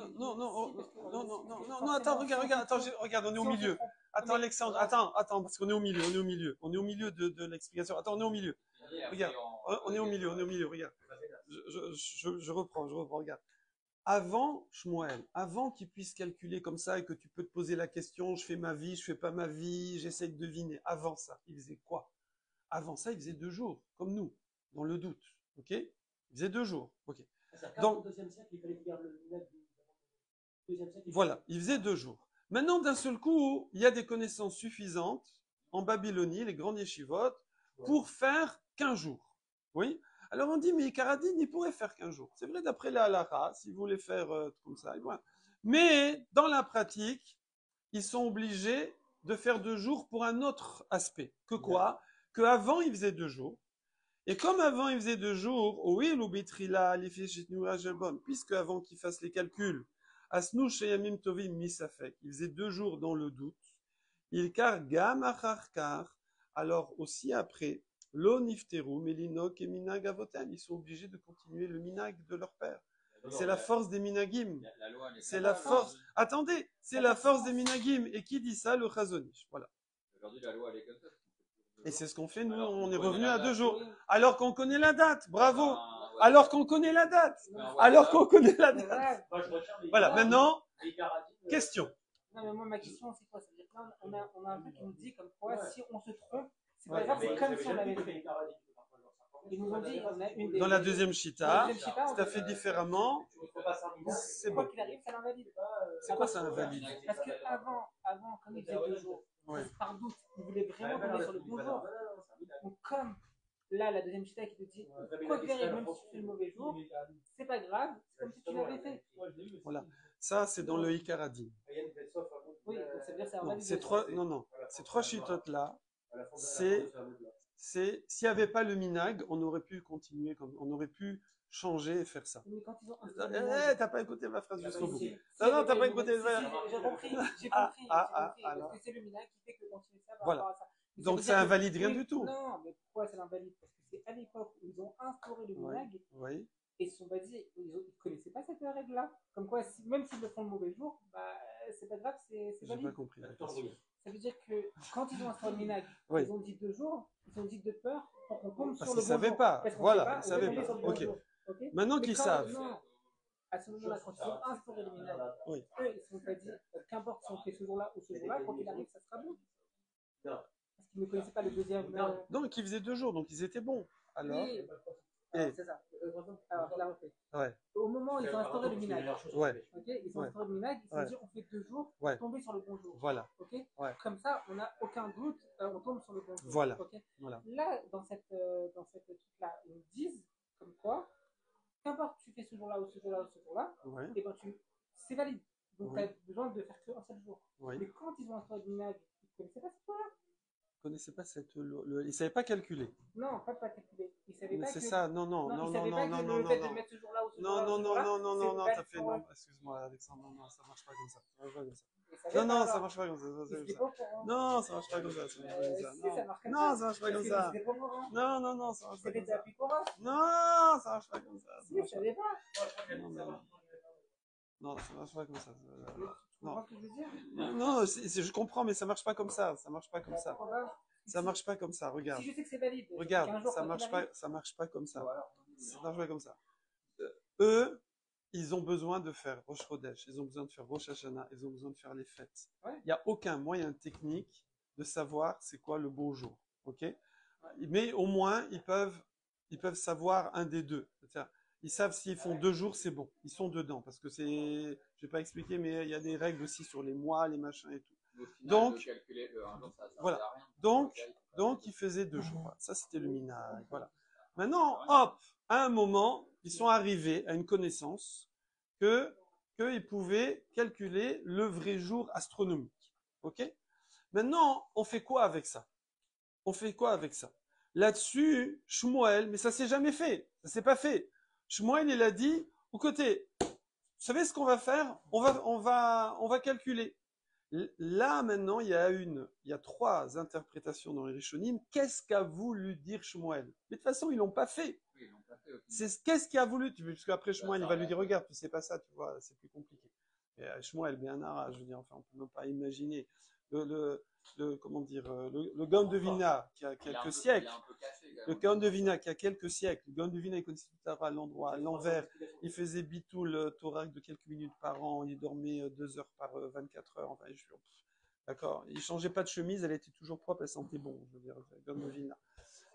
attends, regarde, on est au milieu. Attends, Alexandre, attends, parce qu'on est au milieu. On est au milieu de l'explication. Attends, on est au milieu. Regarde, on est au milieu, regarde. Je reprends, regarde. Avant Shmuel, avant qu'il puisse calculer comme ça et que tu peux te poser la question, je fais ma vie, je fais pas ma vie, j'essaie de deviner. Avant ça, il faisait quoi? Avant ça, il faisait 2 jours, comme nous, dans le doute. Ok? Il faisait 2 jours. Ok. Donc, au 2e siècle, il fallait qu'il garde le net du 2e siècle. Voilà, il faisait 2 jours. Maintenant, d'un seul coup, il y a des connaissances suffisantes en Babylonie, les grands yeshivot, pour faire 15 jours. Oui? Alors on dit, mais Ikaradine, il pourrait faire 15 jours. C'est vrai d'après la halakha, s'il voulait faire comme ça. Voilà. Mais dans la pratique, ils sont obligés de faire 2 jours pour un autre aspect. Que quoi? Qu'avant, ils faisaient 2 jours. Et comme avant il faisait 2 jours, oui, l'oubitrila, puisque avant qu'il fasse les calculs, asnou sheyamim tovim misafek, il faisait 2 jours dans le doute, il car gam acharkar, alors aussi après, lo nifteru melinok et minag avotem, ils sont obligés de continuer le minag de leur père. C'est la force des minagim. C'est la force. Attendez, c'est la force des minagim. Et qui dit ça? Le Chazonish. Voilà. Aujourd'hui, la loi, elle est comme ça. Et c'est ce qu'on fait, nous, on est revenu à 2 jours. Alors qu'on connaît la date. Bravo. Alors qu'on connaît la date. Alors qu'on connaît la date. Voilà, maintenant, question. Non, mais moi, ma question, c'est quoi? Ça veut dire qu'on a un truc qui nous dit comme quoi, si on se trompe, c'est pas grave, c'est comme si on l'avait fait. Ils nous ont dit, on a une des... Dans la deuxième chita, c'est à fait différemment. C'est bon. Quoi qu'il arrive, ça l'invalide. C'est quoi ça invalide? Parce que avant, comme il faisait 2 jours, par doute, il voulait vraiment tomber sur le bon jour. Donc, comme là, la deuxième chita qui te dit, quoi qu'il arrive, même si tu fais le mauvais jour, c'est pas grave, c'est comme si tu l'avais fait. Voilà. Ça, c'est dans le Ikaradim. Oui, donc ça veut dire que ça Non, invalide. ces trois chitotes là, s'il n'y avait pas le minag, on aurait pu continuer, on aurait pu changer et faire ça. Mais quand ils ont T'as pas écouté ma phrase jusqu'au bout. Non, t'as pas écouté. J'ai compris. Parce que c'est le minag qui fait que continuer ça par rapport à ça. Donc ça invalide rien du tout. Non, mais pourquoi ça l'invalide? Parce que c'est à l'époque où ils ont instauré le minag Oui. et ils se sont basés, ils ne connaissaient pas cette règle-là. Comme quoi, même s'ils le font le mauvais jour, bah, c'est pas grave, c'est valide. J'ai pas compris la question. Ça veut dire que quand ils ont instauré le minag, ils ont dit 2 jours, ils ont dit de peur pour qu'on tombe sur le bon jour. Parce qu'ils ne savaient pas. Voilà, ils ne savaient pas. Ok. Maintenant qu'ils savent. Non, à ce moment-là, quand ils ont instauré le minag, eux, ils ne se sont pas dit, qu'importe si on fait ce jour-là ou ce jour-là, quand il arrive, ça sera bon. Parce qu'ils ne connaissaient pas le deuxième. Donc ils faisaient 2 jours, donc ils étaient bons. Alors, oui. C'est ça. Alors, je la refais. Ouais. Au moment où ils ont instauré le minag, ouais. okay, ils ont instauré le minag, ils se sont dit on fait 2 jours pour tomber sur le bon jour. Voilà. Okay, comme ça, on n'a aucun doute, on tombe sur le bon jour. Voilà. Okay. Voilà. Là, dans cette truc-là, ils nous disent comme quoi, qu'importe tu fais ce jour-là ou ce jour-là ou ce jour-là, et ben c'est valide. Donc tu as besoin de faire qu'un seul jour. Mais quand ils ont instauré le minag, ils ne connaissaient pas cette loi-là. Ils ne connaissaient pas ils ne savaient pas calculer. Non, pas calculer. Ils savaient pas c'est ça, non, t'as fait, non, excuse-moi, Alexandre, non, ça marche pas comme ça. Non, ça marche pas comme ça. Non, ça marche pas comme ça. Non, ça marche pas comme ça. Non, ça marche pas comme ça. Non, ça marche pas comme ça. Non, ça marche pas comme ça. Non, je comprends, mais ça marche pas comme ça. Ça marche pas comme ça. Ça marche pas comme ça. Regarde. Si je sais que c'est valide. Regarde, ça marche pas comme ça. Ça marche pas comme ça. Eux, ils ont besoin de faire Rosh Chodesh, ils ont besoin de faire Rosh Hashanah, ils ont besoin de faire les fêtes. Il n'y a aucun moyen technique de savoir c'est quoi le bon jour. Ok? Mais au moins, ils peuvent savoir un des deux. C'est-à-dire, ils savent s'ils font 2 jours, c'est bon. Ils sont dedans. Parce que je vais pas expliquer, mais il y a des règles aussi sur les mois, les machins et tout. Donc, voilà. Donc, ils faisaient 2 jours. Ça, c'était le minag. Voilà. Maintenant, hop, à un moment, ils sont arrivés à une connaissance qu'ils pouvaient calculer le vrai jour astronomique. Ok? Maintenant, on fait quoi avec ça? Là-dessus, Shmuel, mais ça s'est jamais fait. Ça s'est pas fait. Shmuel, il a dit, au côté, vous savez ce qu'on va faire? On va calculer. Là, maintenant, il y a 3 interprétations dans les Rishonim. Qu'est-ce qu'a voulu dire Shmuel? Mais de toute façon, ils l'ont pas fait. Qu'est-ce qu'il a voulu? Parce qu'après Shmuel, il va lui dire, regarde, tu sais pas ça, tu vois, c'est plus compliqué. Et Shmuel, Béanara, je veux dire, enfin, on peut même pas imaginer. Le Gaon de Vilna, qui a quelques siècles. Le Gaon de Vilna, qui a quelques siècles. Le Gaon de Vilna, il connaissait tout à l'endroit, à l'envers. Il faisait bitoul thorac de quelques minutes par an. Il dormait 2 heures par 24 heures. Enfin, d'accord. Il changeait pas de chemise, elle était toujours propre, elle sentait bon, je veux dire, le Gaon de Vilna.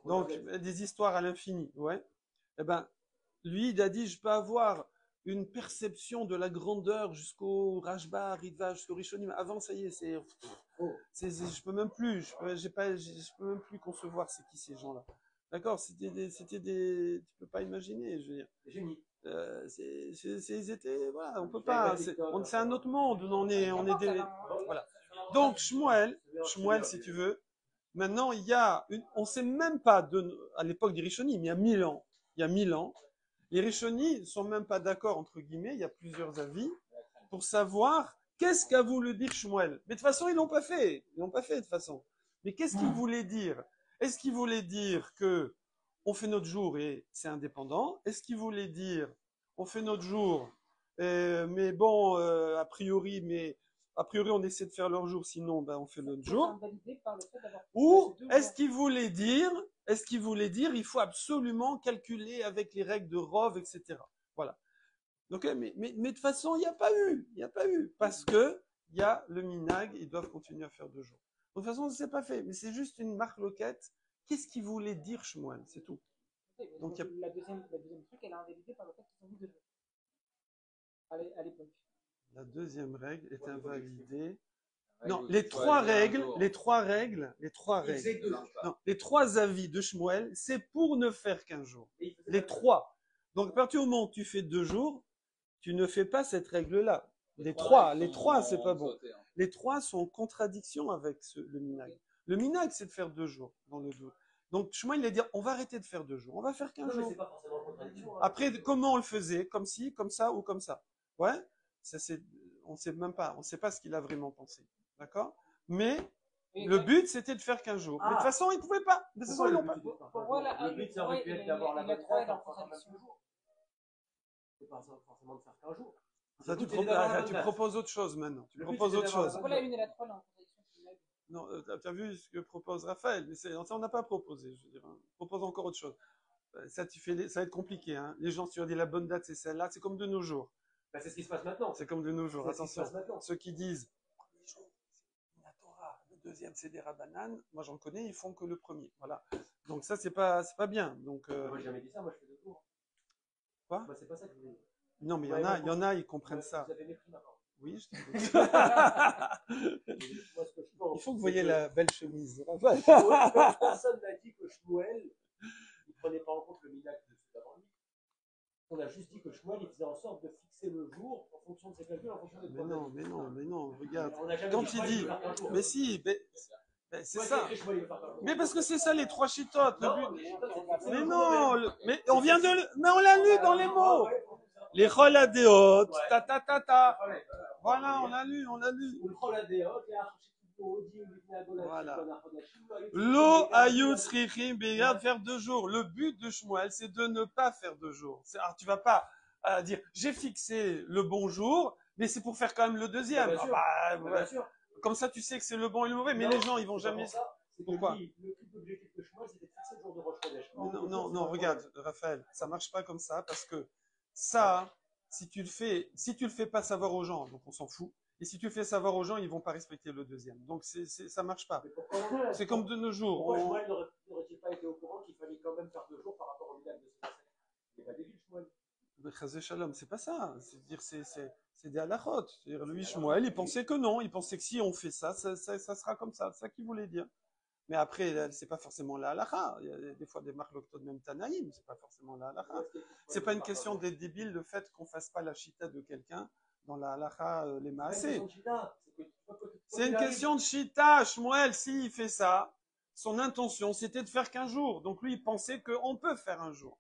Donc, des histoires à l'infini, ouais. Eh ben, lui, il a dit, je peux avoir une perception de la grandeur jusqu'au Rashba, Ritva, jusqu'au Rishonim. Avant, ça y est, je peux même plus, je peux même plus concevoir c'est qui ces gens-là. D'accord, tu peux pas imaginer, je veux dire. Ils étaient, voilà, on peut pas, c'est un autre monde, voilà. Donc, Shmuel, si tu veux, Maintenant, on ne sait même pas, à l'époque des Rishonim, il y a 1000 ans, les Rishonim ne sont même pas d'accord, entre guillemets, il y a plusieurs avis, pour savoir qu'est-ce qu'a voulu dire Shmuel. Mais de toute façon, ils l'ont pas fait. Ils l'ont pas fait de toute façon. Mais qu'est-ce qu'il voulait dire? Est-ce qu'il voulait dire que on fait notre jour et c'est indépendant? Est-ce qu'il voulait dire on fait notre jour, mais bon, a priori, on essaie de faire leur jour, sinon ben, on fait notre jour? Ou est-ce qu'il voulait dire, il faut absolument calculer avec les règles de Rov, etc. Voilà. Donc, mais de toute façon, il n'y a pas eu, parce que il y a le minag, ils doivent continuer à faire 2 jours. Donc, de toute façon, ce n'est pas fait, mais c'est juste une marque loquette. Qu'est-ce qu'il voulait dire Shmuel? C'est tout. Donc, la deuxième truc, elle est invalidée par le fait qu'ils ont mis 2 jours à l'époque. La deuxième règle est invalidée. Non, les trois règles, non, les 3 avis de Shmuel, c'est pour ne faire qu'1 jour. Les 3. Donc, à partir du moment où tu fais 2 jours, tu ne fais pas cette règle-là. Les 3, c'est pas bon. Les 3 sont en contradiction avec le minag. Le minag, c'est de faire 2 jours dans le doute. Donc, Shmuel, il va dire, on va arrêter de faire 2 jours, on va faire qu'1 jour. Après, comment on le faisait? Comme ci, comme ça ou comme ça? Ouais, on sait même pas, on sait pas ce qu'il a vraiment pensé. D'accord? Mais le but, c'était de faire 15 jours. Mais de toute façon, ils ne pouvaient pas. De toute façon, ils n'ont pas. Le but, ça aurait pu être d'avoir la bonne date en faisant même 2 jours. C'est pas forcément de faire qu'un jour. Ça, tu proposes autre chose maintenant. Tu proposes autre chose. Pourquoi la 1 et la 3 là en contradiction? Non, tu as vu ce que propose Raphaël, mais ça, on n'a pas proposé. Je veux dire, propose encore autre chose. Ça, ça va être compliqué. Hein. Les gens, si tu dis la bonne date, c'est celle-là. C'est comme de nos jours. Ben, c'est ce qui se passe maintenant. C'est comme de nos jours. Attention. Ceux qui disent la Torah, le deuxième c'est des Rabbanan, moi j'en connais, ils font que le premier. Voilà. Donc ça, c'est pas bien. Donc, moi, j'ai jamais dit ça, moi je fais 2 jours. Quoi? Bah, c'est pas ça que je voulais dire. Non, mais il y en a, ils comprennent ça. Vous avez mépris ma parole. Oui, je t'écoute. Moi, ce que je pense, il faut que vous voyez la belle chemise. Personne n'a dit que Shmuel ne prenait pas en compte le minag de ceux d'avant lui. On a juste dit que Shmuel il faisait en sorte de fixer le jour en fonction de ses calculs, en fonction des problèmes. Mais non, regarde. Quand il dit, mais si, c'est ça. Mais parce que c'est ça les 3 chitotes. Mais non, mais on vient mais on l'a lu dans les mots. Les choladéot, ta. Voilà, on l'a lu. Voilà. Lo ayut srichim beyad, faire 2 jours. Le but de Shmuel, c'est de ne pas faire 2 jours. Alors, tu vas pas dire, j'ai fixé le bon jour, mais c'est pour faire quand même le deuxième. Bien sûr. Comme ça, tu sais que c'est le bon et le mauvais, mais les gens, ils vont jamais. Pourquoi? L'objectif de Shmuel, c'était de fixer le jour de Rosh Chodesh. Non, regarde, Raphaël, ça marche pas comme ça, parce que ça, si tu le fais pas savoir aux gens, donc on s'en fout. Et si tu le fais savoir aux gens, ils vont pas respecter le deuxième. Donc ça marche pas. C'est comme de nos jours. Pourquoi Shmuel n'aurait-il pas été au courant qu'il fallait quand même faire 2 jours par rapport au minag de ce matin? Il n'est pas débile, Shmuel. Mais Chazé Shalom, c'est pas ça. C'est des halachot. C'est-à-dire, lui, Shmuel, il pensait que non. Il pensait que si on fait ça sera comme ça. C'est ça qu'il voulait dire. Mais après, c'est pas forcément la halacha. Il y a des fois des marques loctodes, même Tanaïm, c'est pas forcément la halacha. C'est pas une question d'être débile, le fait qu'on fasse pas la chita de quelqu'un dans la halacha, les maasé. C'est une question de chita. Shmuel, s'il fait ça, son intention, c'était de faire qu'1 jour. Donc lui, il pensait qu'on peut faire 1 jour.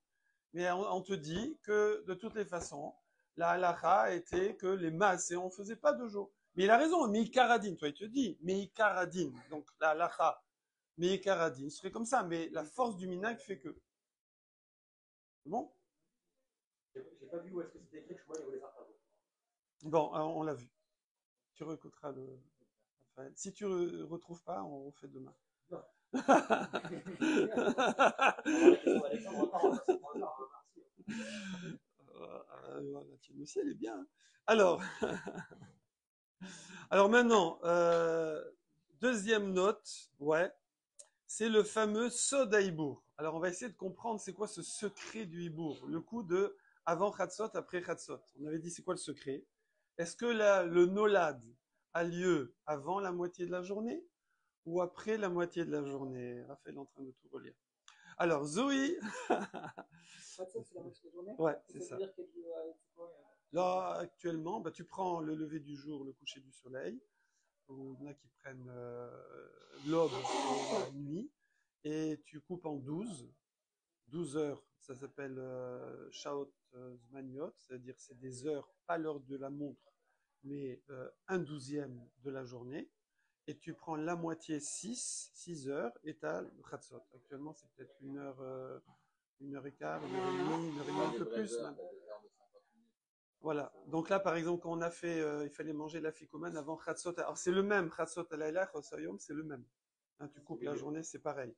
Mais on te dit que, de toutes les façons, la halacha était que les maasé, on faisait pas 2 jours. Mais il a raison, Meikaradin, toi, il te dit, Meikaradin. Donc la halacha, mais Karadin serait comme ça, mais la force du minag fait que. C'est bon? J'ai pas vu où est-ce que c'était écrit que Shmuel voulait faire 1 jour. Bon, on l'a vu. Tu réécouteras le. Raphaël. Si tu retrouves pas, on refait demain. Non. La tienne aussi, elle est bien. Alors maintenant, deuxième note, ouais. C'est le fameux Sod Haïbour. Alors, on va essayer de comprendre c'est quoi ce secret du Hibour. Le coup de avant Chatzot, après Chatzot. On avait dit c'est quoi le secret? Est-ce que le Nolad a lieu avant la moitié de la journée ou après la moitié de la journée? Raphaël est en train de tout relire. Alors, Zoé. Chatzot, c'est la moitié de la journée? Ouais, c'est ça. Ça veut dire Là, actuellement, tu prends le lever du jour, le coucher du soleil. ou il y en a qui prennent l'aube et la nuit, et tu coupes en 12 heures, ça s'appelle Shaot Zmaniot, c'est-à-dire c'est des heures, pas l'heure de la montre, mais 1/12 de la journée, et tu prends la moitié 6 heures, et tu as le Khatsot. Actuellement, c'est peut-être 1h15, 1h30, un peu plus même. Voilà. Donc là, par exemple, quand on a fait, il fallait manger la ficomane avant Khatsot. Alors c'est le même, Khatsot alayla, Chosayom, c'est le même. Hein, tu coupes la journée, c'est pareil.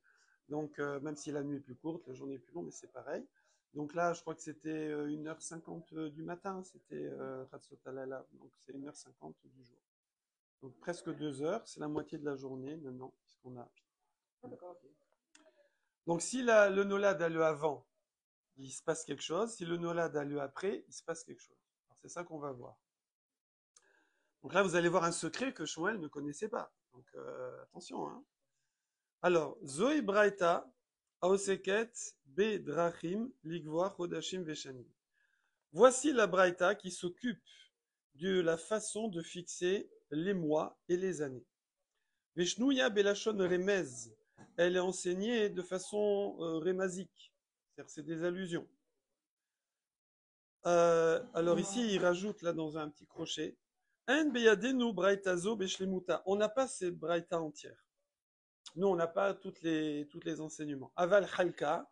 Donc même si la nuit est plus courte, la journée est plus longue, mais c'est pareil. Donc là, je crois que c'était 1h50 du matin, c'était Khatsot alayla. Donc c'est 1h50 du jour. Donc presque 2 heures, c'est la moitié de la journée maintenant, puisqu'on a. Donc si le nolad a lieu avant, il se passe quelque chose. Si le nolad a lieu après, il se passe quelque chose. C'est ça qu'on va voir. Donc là, vous allez voir un secret que Shmuel ne connaissait pas. Donc attention. Hein. Alors, Zoï Braïta, Aoseket, Be Drachim, Ligvoa, Chodashim, Veshanim. Voici la Braïta qui s'occupe de la façon de fixer les mois et les années. Veshnouya Belashon Remez. Elle est enseignée de façon rémasique. C'est-à-dire c'est des allusions. Alors ici, il rajoute là dans un petit crochet, on n'a pas cette braïta entière. Nous, on n'a pas toutes les enseignements. Aval halka,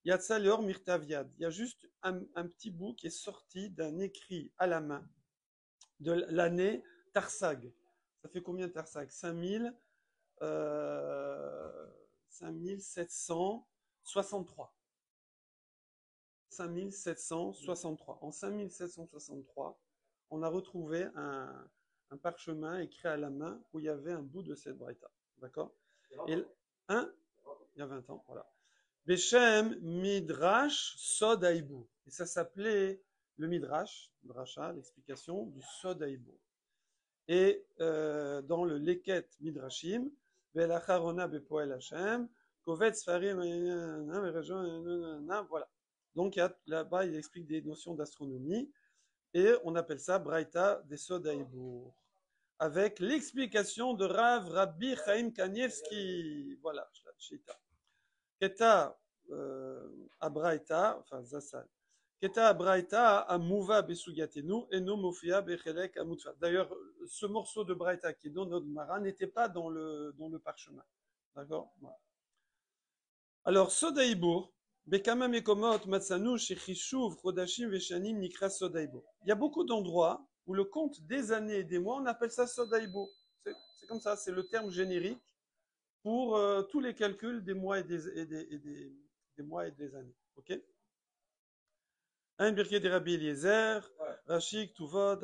yatsa leor mirtaviad. Il y a juste un petit bout qui est sorti d'un écrit à la main de l'année Tarsag. Ça fait combien Tarsag? 5763. 5763. En 5763, on a retrouvé un parchemin écrit à la main où il y avait un bout de cette braïta. D'accord? Et il y a 20 ans, voilà. Beshem Midrash Sod Haïbour. Et ça s'appelait le Midrash, Midrasha, l'explication du Sod Haïbour. Et dans le Leket Midrashim, Velacharona Bepoel Hashem, Kovet Sfarim, voilà. Donc là-bas, il explique des notions d'astronomie et on appelle ça Braïta des Sod Haïbour, avec l'explication de Rav Rabbi Chaim Kanievski. Voilà, Shita. Keta Abraïta, enfin Zassal. Keta Abraïta Amuva Besugatenu Eno Mofia Bechelek Amutfa. D'ailleurs, ce morceau de Braïta qui est dans notre Mara n'était pas dans le parchemin. D'accord? Voilà. Alors, Sod Haïbour. Il y a beaucoup d'endroits où le compte des années et des mois, on appelle ça Sod Haïbour. C'est comme ça, c'est le terme générique pour tous les calculs des mois et des mois et des années. Ok? Un birké de Rabbi Eliezer, Rashik, Tuvot,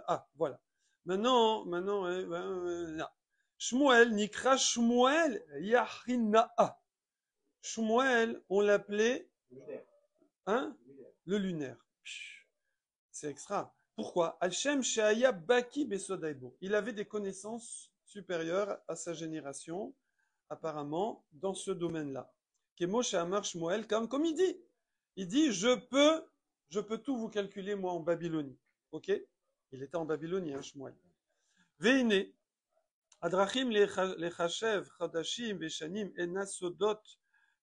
ah, voilà. Maintenant, Shmuel, Nikra Shmuel Yahina'a. Shmuel, on l'appelait le lunaire. C'est extra. Pourquoi? Al-Shem Sheaya Baki Besodaibo. Il avait des connaissances supérieures à sa génération, apparemment, dans ce domaine-là. Kemo Sheamar Shmuel, comme il dit, je peux tout vous calculer, moi, en Babylonie. Ok? Il était en Babylonie, hein, Shmuel. Veine. Adrachim lechashev chadashim veshanim enasodot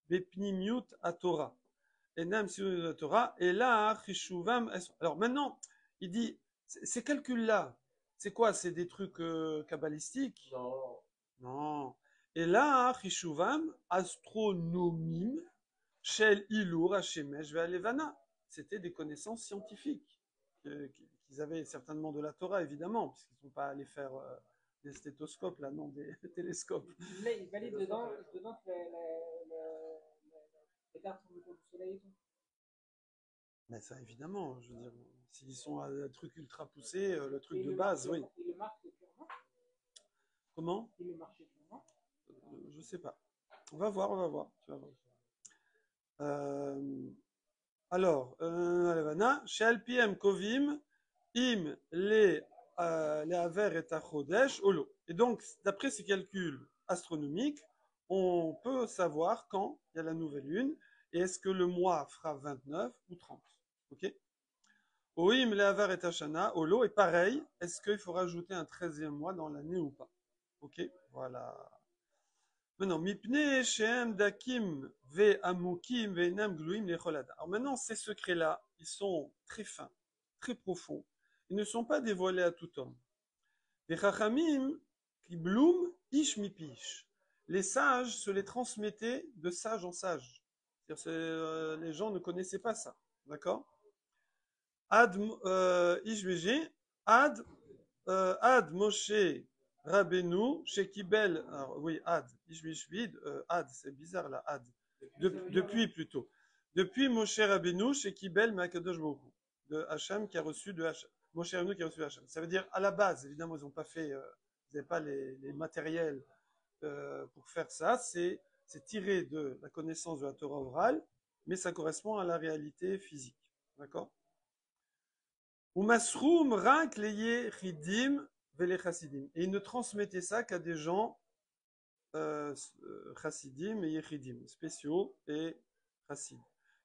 bepnimiut atora enam siud atora et là chishuvam. Alors maintenant, il dit ces calculs-là, c'est quoi? C'est des trucs kabbalistiques? Non. Et là chishuvam astronomim shel ilur hashemesh ve'alevana. C'était des connaissances scientifiques qu'ils avaient certainement de la Torah, évidemment, puisqu'ils ne sont pas allés faire des stéthoscopes, là, non, des télescopes. Mais il valide dedans que les cartes sont autour du soleil et tout. Mais ça, évidemment, je veux dire, s'ils sont à un truc ultra poussé, le truc de base, oui. Il le marque purement? Comment? Il le marque purement? Je sais pas. On va voir. Tu vas voir. Alors, chez Alpiem Kovim, Im les Aver et Achodesh Olo. Et donc, d'après ces calculs astronomiques, on peut savoir quand il y a la nouvelle lune et est-ce que le mois fera 29 ou 30. Ok? Oim le'avar et hashana, olo, et pareil, est-ce qu'il faut rajouter un 13e mois dans l'année ou pas? Ok, voilà. Maintenant, mipne shehem dakim ve amukim ve enam gluim lecholada. Alors maintenant, ces secrets-là, ils sont très fins, très profonds. Ils ne sont pas dévoilés à tout homme. Les chachamim qui bloum ish mipish. Les sages se les transmettaient de sage en sage. C'est-à-dire, les gens ne connaissaient pas ça, d'accord? Ad ish ad Moshe Rabbeinu, chez Kibel, oui, Ad, Ishmishvid, Ad, c'est bizarre là, Ad, depuis plutôt. Depuis Moshe Rabbeinu, chez Kibel, Makadosh Baruch Hu, de Hachem qui a reçu de Hachem, Moshe Rabbeinu qui a reçu de Hachem. Ça veut dire, à la base, évidemment, ils n'ont pas fait, ils n'avaient pas les matériels pour faire ça, c'est tiré de la connaissance de la Torah orale, mais ça correspond à la réalité physique, d'accord? Umasrum rak leye chidim vele chassidim. Et il ne transmettait ça qu'à des gens chassidim et yechidim, spéciaux et chassid.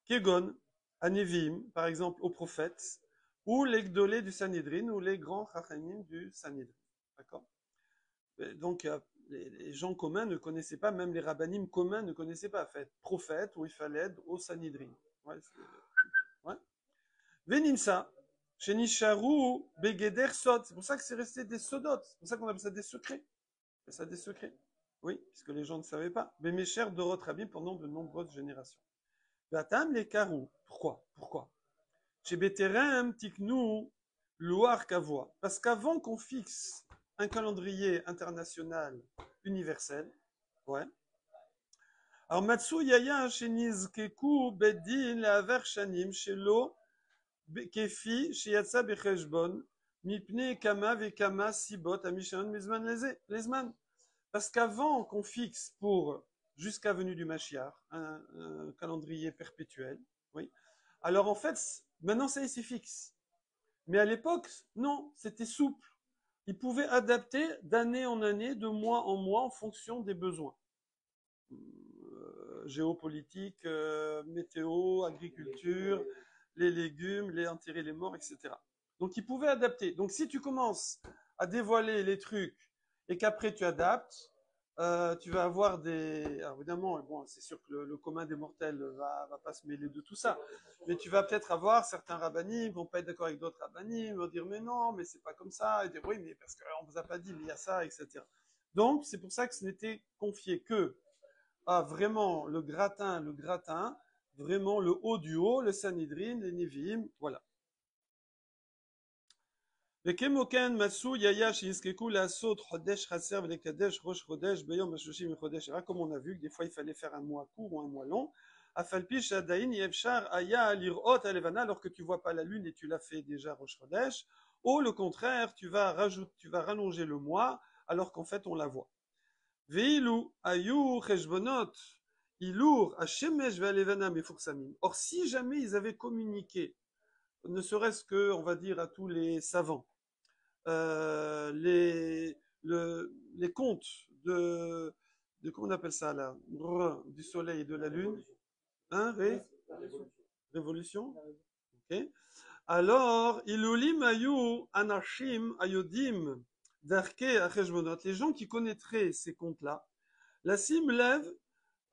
Kegon, anevim, par exemple aux prophètes, ou les gdolés du Sanhedrin, ou les grands chachamim du Sanhedrin. D'accord? Donc les gens communs ne connaissaient pas, même les rabbanim communs ne connaissaient pas. Fait prophète ou il fallait être au Sanhedrin. Ouais, Venimsa. Chez Nisharu, Begeder Sod. C'est pour ça que c'est resté des sodotes. C'est pour ça qu'on appelle ça des secrets. On appelle ça des secrets. Oui, puisque les gens ne savaient pas. Mais mes chers Dorot Rabim pendant de nombreuses générations. Vatam les Karou. Pourquoi? Chez Beterem, Tiknu, Loar Kavoa. Parce qu'avant qu'on fixe un calendrier international universel, ouais. Alors Matsu Yaya, chez Nizkeku, Bedin, Laver Shanim, chez Lo, Kefi, Shiatsa Becheshbon, Mipne Kama Vekama Sibot, Amishanon Mizman Lezman. Parce qu'avant qu'on fixe pour jusqu'à venue du Mashiach un calendrier perpétuel, oui. Alors en fait, maintenant c'est fixe. Mais à l'époque, non, c'était souple. Ils pouvaient adapter d'année en année, de mois en mois, en fonction des besoins. Géopolitique, météo, agriculture, les légumes, les enterrer les morts, etc. Donc ils pouvaient adapter. Donc si tu commences à dévoiler les trucs et qu'après tu adaptes, tu vas avoir des... Alors évidemment, bon, c'est sûr que le commun des mortels va pas se mêler de tout ça, mais tu vas peut-être avoir certains rabbinim vont pas être d'accord avec d'autres rabbinim, vont dire mais non, mais c'est pas comme ça, et dire oui, mais parce qu'on vous a pas dit, mais il y a ça, etc. Donc c'est pour ça que ce n'était confié que à vraiment le gratin, vraiment le haut du haut, le Sanhedrin, les Nevi'im, voilà. Le Kemoken Matsu Yaya Shinzkeku Lasot Chodesh Chaser Velekadesh Rosh Chodesh Beyom Mashushim Chodesh. Comme on a vu que des fois il fallait faire un mois court ou un mois long. Afalpish Adain Yevshar Aya Lirot Alevana, alors que tu vois pas la lune et tu l'as fait déjà Rosh Chodesh. Ou le contraire, tu vas rallonger le mois alors qu'en fait on la voit. Veilu Ayu Cheshbonot Ilur Hashemesh Ve'alevana Mefursamim. Or si jamais ils avaient communiqué, ne serait-ce que, on va dire, à tous les savants, les contes de comment on appelle ça là, du soleil et de la lune, hein, révolution, ok. Alors, ilulim ayu anashim ayodim darke acheshbonot, les gens qui connaîtraient ces contes-là, la sim lève,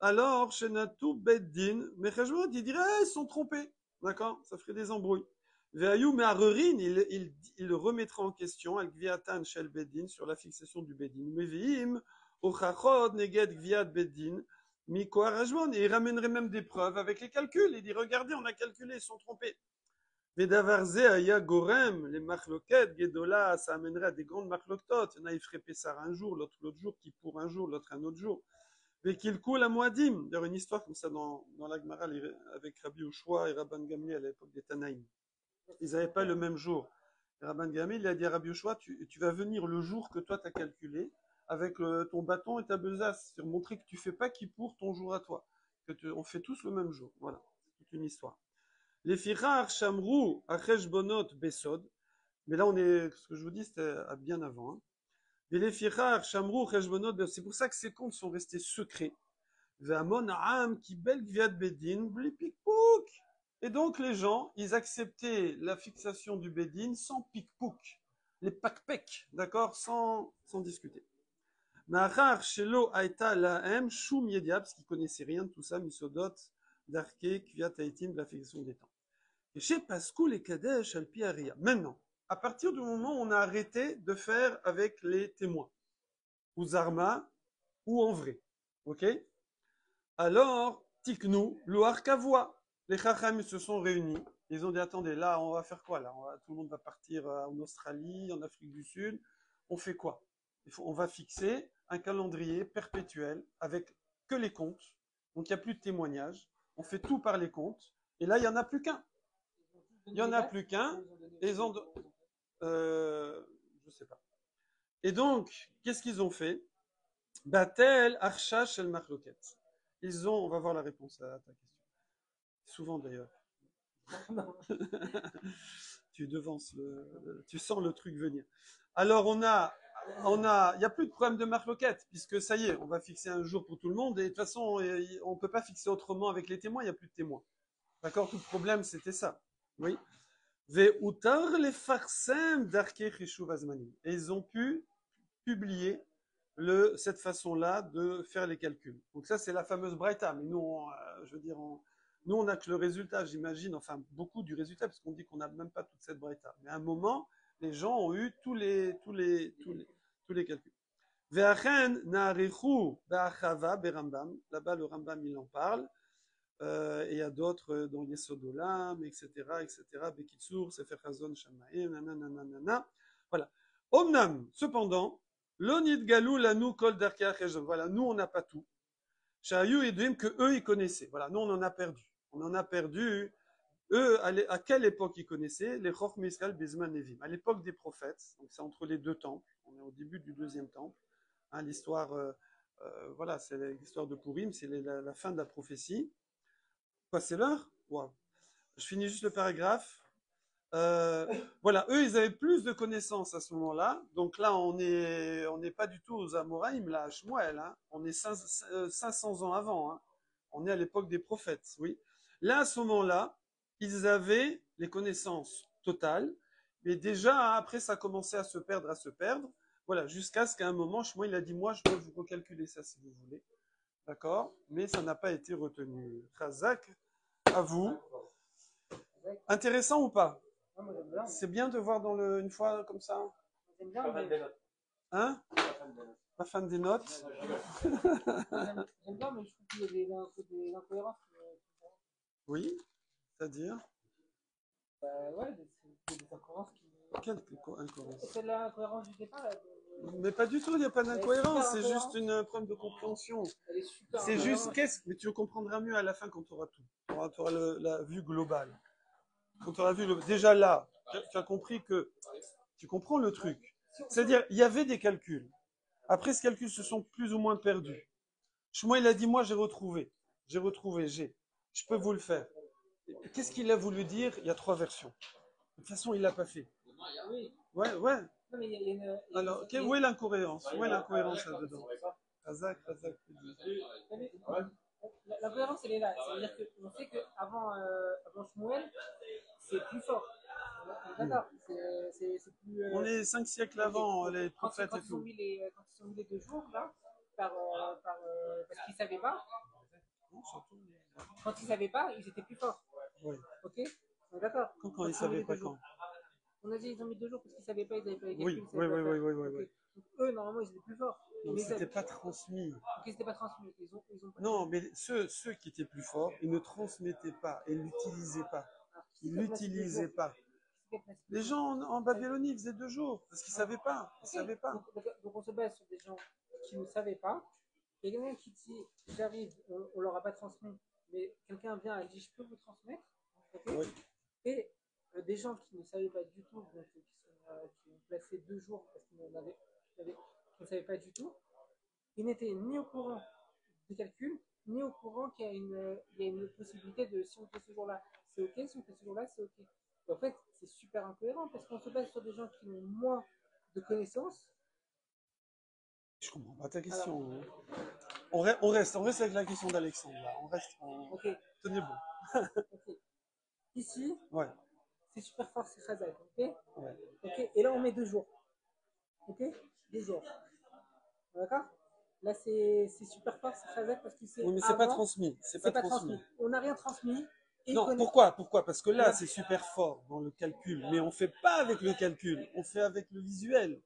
alors shenatu beddin, mais cheshbonot, ils diraient, ils sont trompés, d'accord, ça ferait des embrouilles. Ve'ayu me'arerin, il le remettra en question, al gviatan shel beddin, sur la fixation du beddin. Meve'im, ochachod neged gviat beddin, miko arajbon, et il ramènerait même des preuves avec les calculs. Il dit, regardez, on a calculé, ils sont trompés. Ve'davarze aya gorem, les machloket, gedola, ça amènerait à des grandes machloktot. Il y en a, il ferait Pessar un jour, l'autre jour, qui pour un jour, l'autre un autre jour. Ve'kilku la moadim. Il y a une histoire comme ça dans la Gemara avec Rabbi Ushua et Rabban Gamliel à l'époque des Tanaïm. Ils n'avaient pas le même jour. Rabban Gamliel, il a dit à Rabbi Yoshua, tu vas venir le jour que toi tu as calculé, avec ton bâton et ta besace, c'est montrer que tu ne fais pas Kippour ton jour à toi, on fait tous le même jour. Voilà, c'est toute une histoire. Les firar shamrou acheshbonot besod, mais là ce que je vous dis c'était bien avant. Hein. Les firar shamrou acheshbonot besod, c'est pour ça que ces comptes sont restés secrets. Ve'amon ha'am ki bel gviat bedin blipikpouk. Et donc les gens, ils acceptaient la fixation du Bédine sans pic-pouc, les pac-pec, d'accord, sans discuter. Mahar shelo aita lahem shum yedia, parce qu'ils connaissaient rien de tout ça, misodot, darke, kviat haïtim, de la fixation des temps. Et chez Pascou les kadesh alpi aria. Maintenant, à partir du moment où on a arrêté de faire avec les témoins, ou zarma, ou en vrai, ok? Alors, tiknu, loar kavoa. Les chacham se sont réunis. Ils ont dit, attendez, là, on va faire quoi là? Tout le monde va partir en Australie, en Afrique du Sud. On fait quoi? On va fixer un calendrier perpétuel avec que les comptes. Donc, il n'y a plus de témoignages. On fait tout par les comptes. Et là, il n'y en a plus qu'un. Il n'y en a plus qu'un. Et ils ont... je sais pas. Et donc, qu'est-ce qu'ils ont fait? Batel, Archash, El Machloket. Ils ont, on va voir la réponse à ta question. Souvent d'ailleurs. Tu devances tu sens le truc venir. Alors il n'y a plus de problème de Machloket, puisque ça y est, on va fixer un jour pour tout le monde, et de toute façon, on ne peut pas fixer autrement avec les témoins, il n'y a plus de témoins. D'accord? Tout le problème, c'était ça. Oui. Ve'utar les farsem d'Arke Chishuv Azmanim. Et ils ont pu publier cette façon-là de faire les calculs. Donc ça, c'est la fameuse Braïta. Mais nous, je veux dire, nous, on n'a que le résultat, j'imagine, enfin beaucoup du résultat, parce qu'on dit qu'on n'a même pas toute cette Braïta. Mais à un moment, les gens ont eu tous les calculs. Ve'achen na'arichu be'achava be'rambam. Là-bas, le Rambam, il en parle. Et il y a d'autres dans Yesod Olam, etc., etc. Bekitsur, Sefer Chazon, Shamaim, nanana. Voilà. Omnam, cependant, l'onid galou lanou kol darkei cheshbon. Voilà, nous on n'a pas tout. Shayu et Duim que eux ils connaissaient. Voilà, nous on en a perdu. On en a perdu. Eux, à quelle époque ils connaissaient? Les Chochmei Israël Bezman Nevim. À l'époque des prophètes. Donc c'est entre les deux temples. On est au début du deuxième temple. Hein, l'histoire, voilà, c'est l'histoire de Purim, c'est la fin de la prophétie. Quoi, c'est l'heure? Wow. Je finis juste le paragraphe. Voilà, eux, ils avaient plus de connaissances à ce moment-là. Donc là, on n'est pas du tout aux Amoraïm, là, à Shmuel. Hein. On est 500 ans avant. Hein. On est à l'époque des prophètes, oui. Là, à ce moment-là, ils avaient les connaissances totales. Mais déjà, après, ça commençait à se perdre, Voilà, jusqu'à ce qu'à un moment, Shmuel, il a dit, moi, je peux vous recalculer ça si vous voulez. D'accord? Mais ça n'a pas été retenu. Khazak, à vous. Intéressant ou pas? C'est bien de voir une fois comme ça. Hein? La fin des notes. J'aime bien, mais je trouve qu'il y a des incohérences. Oui, c'est-à-dire? Ouais, des incohérences qui. Quelle incohérence? C'est l'incohérence du départ. Là, Mais pas du tout, il n'y a pas d'incohérence, c'est juste un problème de compréhension. C'est juste mais tu comprendras mieux à la fin quand tu auras tout. Tu auras la vue globale. Quand tu auras vu déjà là, tu as compris que tu comprends le truc. C'est-à-dire, il y avait des calculs. Après, ces calculs se sont plus ou moins perdus. Shmuel, il a dit, moi, j'ai retrouvé. Je peux vous le faire. Qu'est-ce qu'il a voulu dire? Il y a 3 versions. De toute façon, il l'a pas fait. Ouais. Non, mais il y a alors, où est l'incohérence? Où est l'incohérence là-dedans? Razak. L'incohérence, elle est là. C'est-à-dire qu'on sait qu'avant Shmuel, c'est plus fort. D'accord. C'est plus. On est 5 siècles avant les prophètes et tout. Quand ils ont mis les 2 jours, là, parce qu'ils ne savaient pas. Quand ils ne savaient pas, ils étaient plus forts. Oui. Ok? D'accord. Quand ils ne savaient pas quand? On a dit ils ont mis 2 jours parce qu'ils ne savaient pas, ils n'avaient pas les calculs. Oui. Okay. Donc, eux, normalement, ils étaient plus forts. Mais c'était pas transmis. Ok, c'était pas transmis. Ils ont pas non, mais ceux qui étaient plus forts, ils ne transmettaient pas et l'utilisaient pas. Ils l'utilisaient pas. Les gens en Babylonie, ils faisaient 2 jours parce qu'ils ne savaient pas. Donc on se base sur des gens qui ne savaient pas. Il y a quelqu'un qui dit j'arrive, on leur a pas transmis, mais quelqu'un vient et dit je peux vous transmettre. Okay, oui. Et des gens qui ne savaient pas du tout, donc, qui ont placé 2 jours parce qu'ils ne savaient pas du tout, ils n'étaient ni au courant du calcul, ni au courant qu'il y a une possibilité de si on fait ce jour-là, c'est ok, si on fait ce jour-là, c'est ok. Et en fait, c'est super incohérent parce qu'on se base sur des gens qui ont moins de connaissances. Je comprends pas ta question. Alors, on reste avec la question d'Alexandre là. On reste. Okay. Tenez bon. Okay. ici, Ouais. c'est super fort, c'est Khazak, ok? Ouais. Ok, et là on met 2 jours. Ok? 2 jours. D'accord? Là c'est super fort, c'est Khazak parce que c'est. Oui, mais c'est pas transmis. C'est pas transmis. On n'a rien transmis. Et Non, pourquoi? Parce que là, c'est super fort dans le calcul, mais on fait pas avec le calcul, on fait avec le visuel.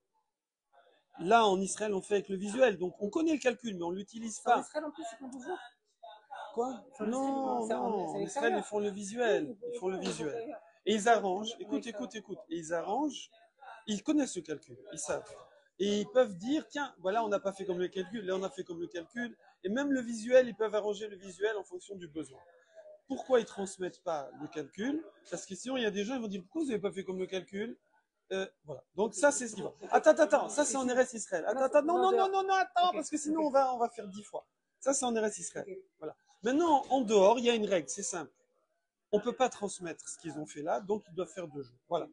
Là, en Israël, on fait avec le visuel, donc on connaît le calcul, mais on l'utilise pas. En Israël, en plus, c'est qu'on vous voit. Quoi? Non, non, en Israël, ils font le visuel. Ils font le visuel. Et ils arrangent. Écoute. Et ils arrangent. Ils connaissent le calcul. Ils savent. Et ils peuvent dire, tiens, voilà, on n'a pas fait comme le calcul. Là, on a fait comme le calcul. Et même le visuel, ils peuvent arranger le visuel en fonction du besoin. Pourquoi ils transmettent pas le calcul? Parce que sinon, il y a des gens qui vont dire, pourquoi vous n'avez pas fait comme le calcul? Voilà. Donc ça, c'est ce qui va. Attends. Ça, c'est en RS Israël. Attends. Non, attends, parce que sinon, on va faire 10 fois. Ça, c'est en RS Israël. Voilà. Maintenant, en dehors, il y a une règle, c'est simple. On ne peut pas transmettre ce qu'ils ont fait là, donc ils doivent faire 2 jours. Voilà.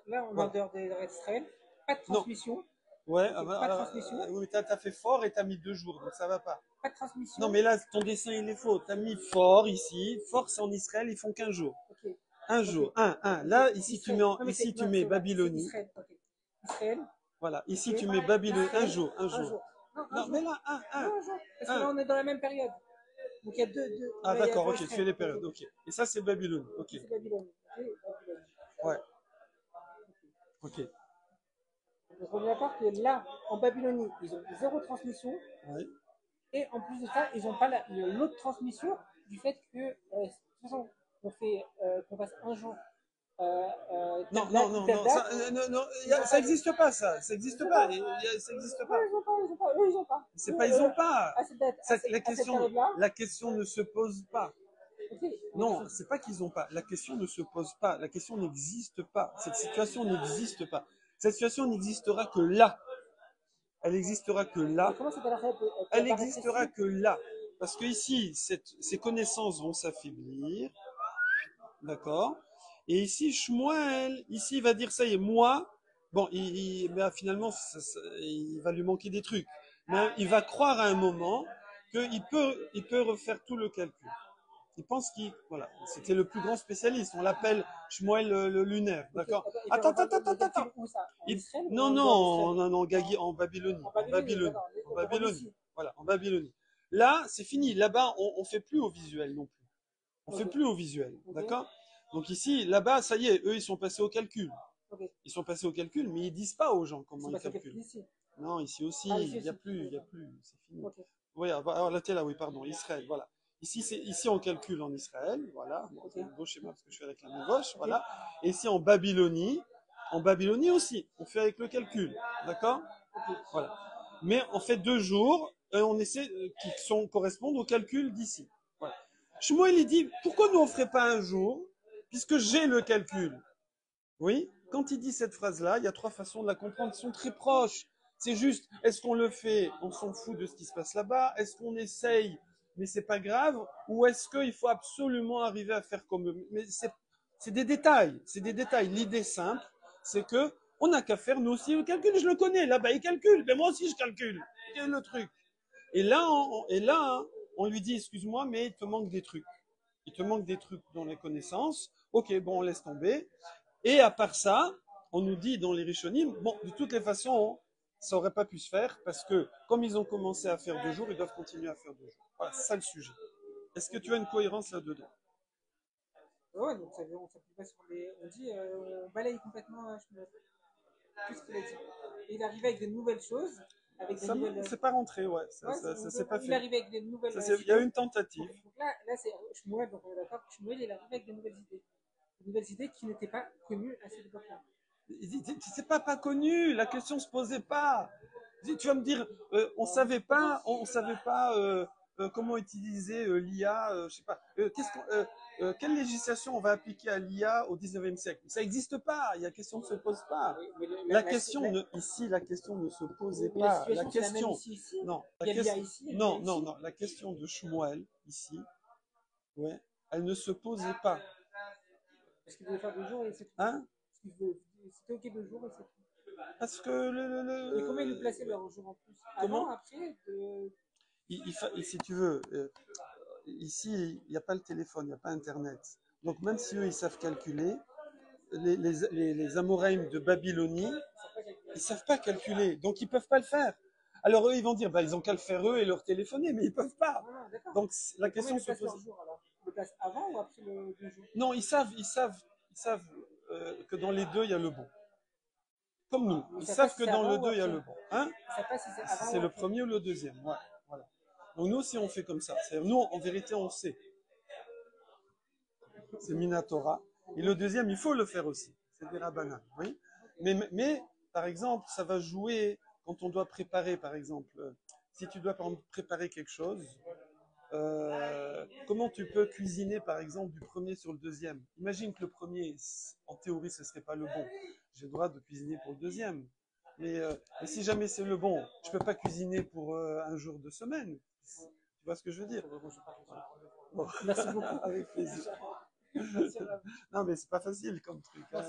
Là, on est en dehors des règles d'Israël. Pas de transmission. Non. Ouais, pas de transmission. Oui, t'as fait fort et t'as mis 2 jours, donc ça va pas. Pas de transmission. Non, mais là, ton dessin, il est faux. T'as mis fort ici. Fort, c'est en Israël, ils font 15 jours. Okay. Un jour, un. Là, ici, tu mets Babylonie. Israël. Voilà, ici, tu mets Babylonie. Un jour. Non, mais là, un. Parce que là, on est dans la même période. Donc, il y a deux. Ah, d'accord, ok, tu fais les périodes, ok. Et ça, c'est Babylonie, ok. C'est Babylonie. Ouais. Ok. Donc, on est d'accord que là, en Babylonie, ils ont 0 transmission. Oui. Et en plus de ça, ils n'ont pas l'autre transmission du fait que, de toute façon, qu'on passe un jour. Non, ça n'existe pas, ça. Ça n'existe pas. Ça n'existe pas. Eux, ils ont pas. C'est pas, ils ont pas. La question ne se pose pas. Non, c'est pas qu'ils ont pas. La question ne se pose pas. La question n'existe pas. Cette situation n'existe pas. Cette situation n'existera que là. Elle n'existera que là. Elle n'existera que là. Parce que ici, ces connaissances vont s'affaiblir. D'accord? Et ici, Shmuel, ici, il va dire, ça y est, moi, bon, finalement, il va lui manquer des trucs. Mais il va croire à un moment qu'il peut refaire tout le calcul. Il pense voilà, c'était le plus grand spécialiste. On l'appelle Shmuel le lunaire, d'accord? Attends. Non, Gagi, en Babylonie. Voilà, en Babylonie. Là, c'est fini. Là-bas, on fait plus au visuel non plus. On fait plus au visuel, d'accord? Donc ici, là-bas, ça y est, eux, ils sont passés au calcul. Ils sont passés au calcul, mais ils disent pas aux gens comment ils calculent. Non, ici aussi, il n'y a plus, c'est fini. Oui, alors là, t'es là, oui, pardon, Israël, voilà. Ici, on calcule en Israël, voilà. Bon, c'est le beau schéma parce que je fais avec la main gauche, voilà. Et ici, en Babylonie aussi, on fait avec le calcul, d'accord? Voilà. Mais on fait 2 jours, et on essaie qui correspondent au calcul d'ici. Voilà. Shmuel, il dit, pourquoi nous on ferait pas un jour, puisque j'ai le calcul? Oui, quand il dit cette phrase-là, il y a 3 façons de la comprendre qui sont très proches. C'est juste, est-ce qu'on le fait, on s'en fout de ce qui se passe là-bas? Est-ce qu'on essaye, mais c'est pas grave? Ou est-ce qu'il faut absolument arriver à faire comme eux? Mais c'est des détails, L'idée simple, c'est que on n'a qu'à faire nous aussi le calcul. Je le connais, là-bas il calcule, mais moi aussi je calcule. Quel est le truc? Et là, on lui dit, excuse-moi, mais il te manque des trucs. Il te manque des trucs dans les connaissances. Ok, bon, on laisse tomber. Et à part ça, on nous dit dans les Rishonim, bon, de toutes les façons, ça n'aurait pas pu se faire parce que comme ils ont commencé à faire 2 jours, ils doivent continuer à faire 2 jours. Voilà, c'est ça le sujet. Est-ce que tu as une cohérence là-dedans? Ouais, donc on s'appuie pas sur on dit, on balaye complètement tout ce qu'il a dit. Et il arrive avec des nouvelles choses. C'est pas rentré, ouais. Ça c'est pas fait. Il arrive avec des nouvelles il y a eu une tentative. Donc là c'est Shmuel, donc on est d'accord que Shmuel, il arrive avec des nouvelles idées. Des nouvelles idées qui n'étaient pas connues à cette époque-là. C'est pas connu, la question se posait pas. Tu vas me dire, on savait pas comment utiliser l'IA, je sais pas. Quelle législation on va appliquer à l'IA au 19e siècle? Ça n'existe pas, la question ne se pose pas. La question ne se posait pas. La question, non, la question de Shmuel ici, ouais, elle ne se posait pas. Est-ce qu'il voulait faire 2 jours et c'est tout? Hein? C'était ok 2 jours et c'est tout. Parce que Et comment il nous plaçait leur jour en plus? Comment? Après si tu veux, ici, il n'y a pas le téléphone, il n'y a pas Internet. Donc même si eux, ils savent calculer, les Amoraïm de Babylonie, ils savent pas calculer, donc ils peuvent pas le faire. Alors eux, ils vont dire, bah, ils ont qu'à le faire eux et leur téléphoner, mais ils peuvent pas. Donc la question se pose. Le place avant ou après le jour? Non, ils savent que dans les deux, il y a le bon. Comme nous, ils savent que dans le deux, il y a le bon. Hein? Si c'est le premier ou le deuxième. Ouais, voilà. Donc nous aussi, on fait comme ça. C'est-à-dire, nous, en vérité, on sait. C'est Minatora. Et le deuxième, il faut le faire aussi. C'est des Rabbanan. Oui. Mais, par exemple, ça va jouer quand on doit préparer, par exemple, si tu dois par exemple, préparer quelque chose, comment tu peux cuisiner, par exemple, du premier sur le deuxième? Imagine que le premier, en théorie, ce ne serait pas le bon. J'ai le droit de cuisiner pour le deuxième. Mais si jamais c'est le bon, je ne peux pas cuisiner pour un jour de semaine. Tu vois ce que je veux dire? Bon. Merci beaucoup. Avec plaisir. Non, mais c'est pas facile comme truc. Hein,